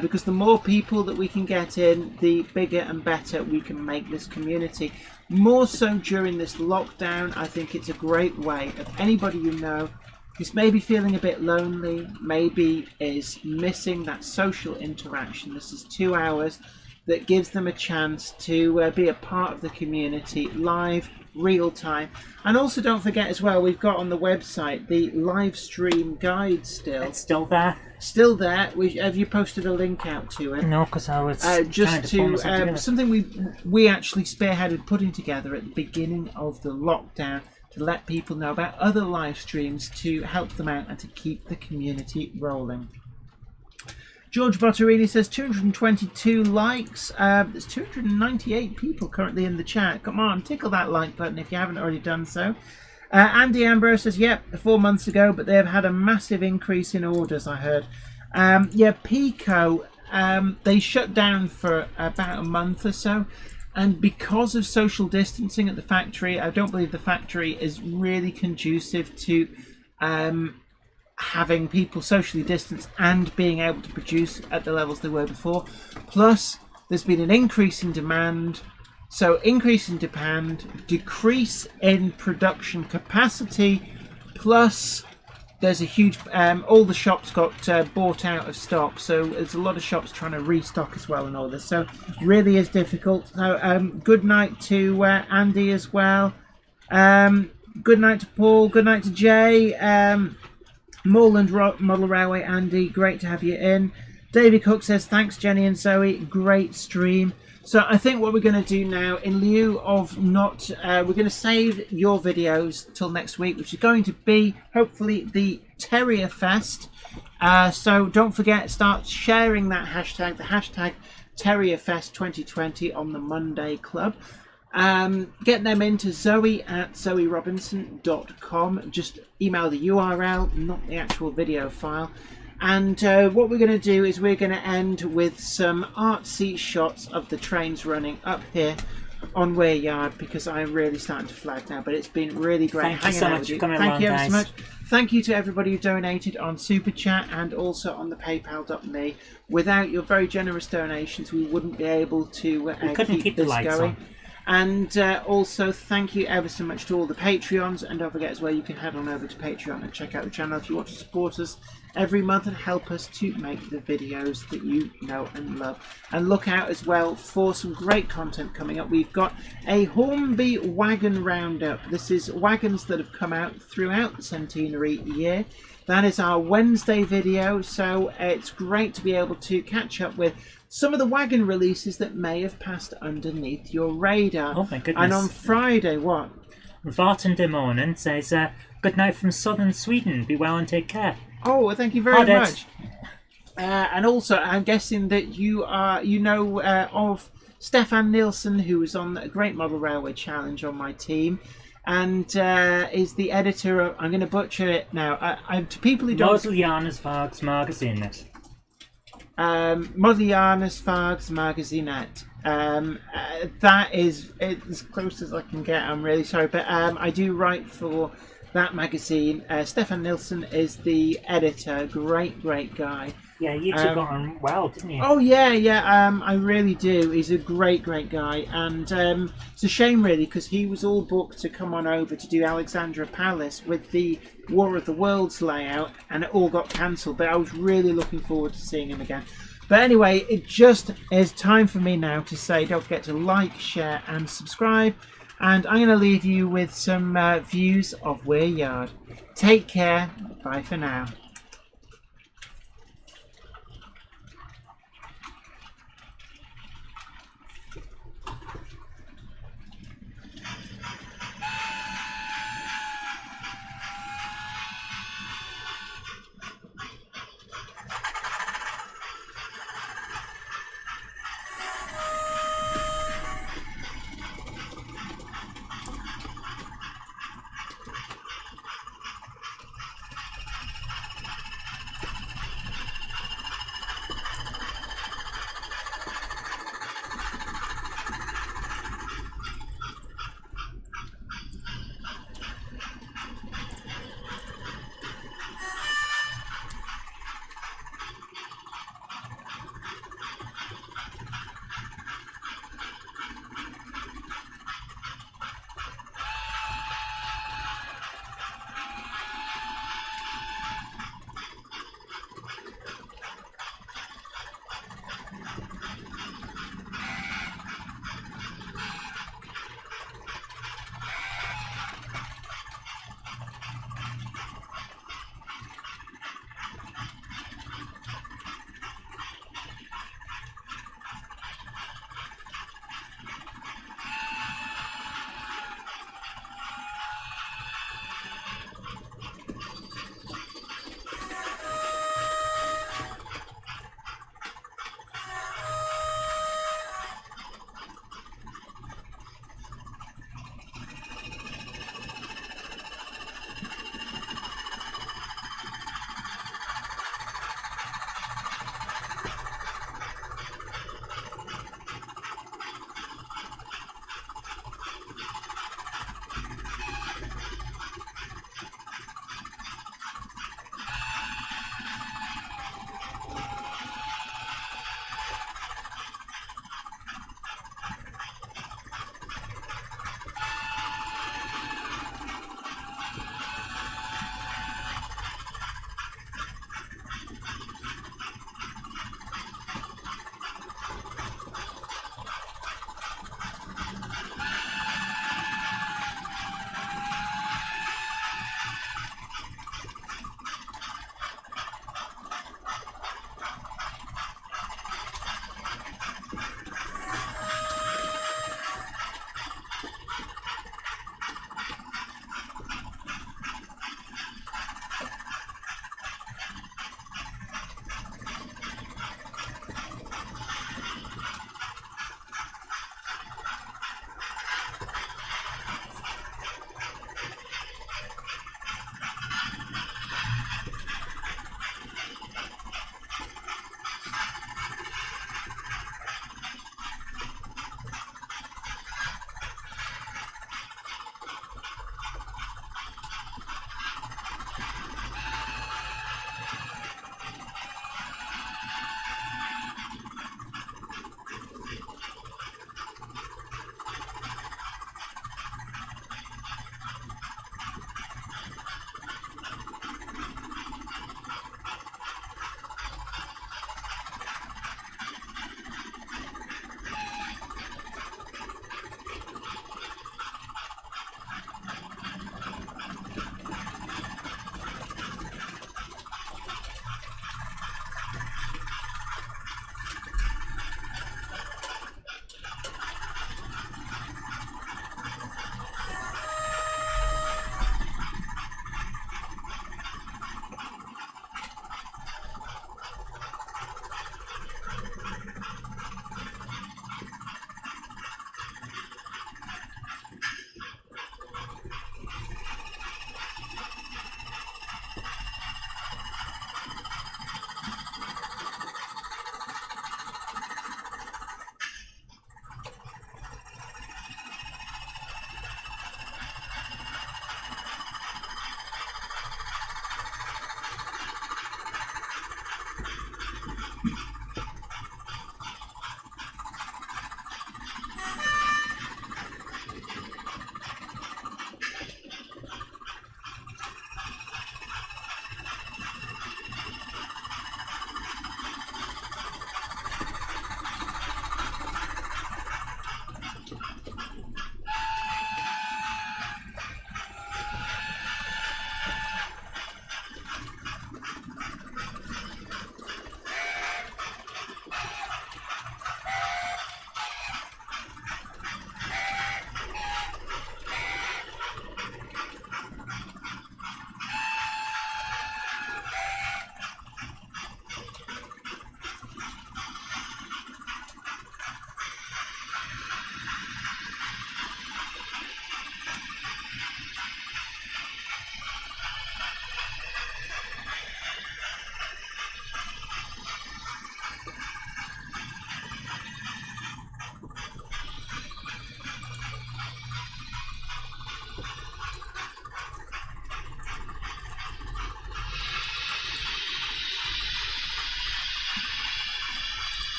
because the more people that we can get in, the bigger and better we can make this community. More so during this lockdown, I think it's a great way of anybody you know who's maybe feeling a bit lonely, maybe is missing that social interaction. This is 2 hours that gives them a chance to be a part of the community, live, real time. And also don't forget as well, we've got on the website the live stream guide still. It's still there? Still there. Have you posted a link out to it? No, because I was just to something we actually spearheaded putting together at the beginning of the lockdown, to let people know about other live streams to help them out and to keep the community rolling. George Botterini says 222 likes. There's 298 people currently in the chat. Come on, tickle that like button if you haven't already done so. Andy Ambrose says, yep, 4 months ago, but they have had a massive increase in orders, I heard. Pico, they shut down for about a month or so. And because of social distancing at the factory, I don't believe the factory is really conducive to having people socially distanced and being able to produce at the levels they were before. Plus, there's been an increase in demand. So increase in demand, decrease in production capacity, plus there's a huge, all the shops got bought out of stock, so there's a lot of shops trying to restock as well and all this, so it really is difficult. So good night to Andy as well. Good night to Paul, good night to Jay. Moreland Model Railway, Andy, great to have you in. David Cook says, thanks Jenny and Zoe, great stream. So I think what we're going to do now, in lieu of not, we're going to save your videos till next week, which is going to be hopefully the Terrier Fest. So don't forget, start sharing that hashtag, the hashtag Terrier Fest 2020 on the Monday Club. Get them into Zoe at zoerobinson.com. Just email the URL, not the actual video file. And what we're going to do is we're going to end with some artsy shots of the trains running up here on Weir Yard, because I'm really starting to flag now. But it's been really great hanging out with you. Thank you ever so much. Thank you to everybody who donated on Super Chat and also on the PayPal.me. Without your very generous donations, we wouldn't be able to keep this going. And also thank you ever so much to all the Patreons, and don't forget as well, you can head on over to Patreon and check out the channel if you want to support us every month and help us to make the videos that you know and love. And look out as well for some great content coming up. We've got a Hornby Wagon Roundup. This is wagons that have come out throughout the centenary year. That is our Wednesday video, so it's great to be able to catch up with some of the wagon releases that may have passed underneath your radar. Oh my goodness. And on Friday, what? Vartan de Mornen says, good night from southern Sweden. Be well and take care. Oh, well, thank you very much. And also, I'm guessing that you know of Stefan Nielsen, who was on a Great Model Railway Challenge on my team, and is the editor of, I'm going to butcher it now, to people who don't... Modelianersvags Magasinet. Modelianersvags Magasinet. That is as close as I can get. I'm really sorry, but I do write for that magazine. Stefan Nielsen is the editor. Great guy. Yeah, you two got on well, didn't you? Oh yeah. I really do. He's a great guy, and it's a shame really, because he was all booked to come on over to do Alexandra Palace with the War of the Worlds layout, and it all got cancelled. But I was really looking forward to seeing him again. But anyway, it just is time for me now to say, don't forget to like, share, and subscribe. And I'm going to leave you with some views of Weir Yard. Take care. Bye for now.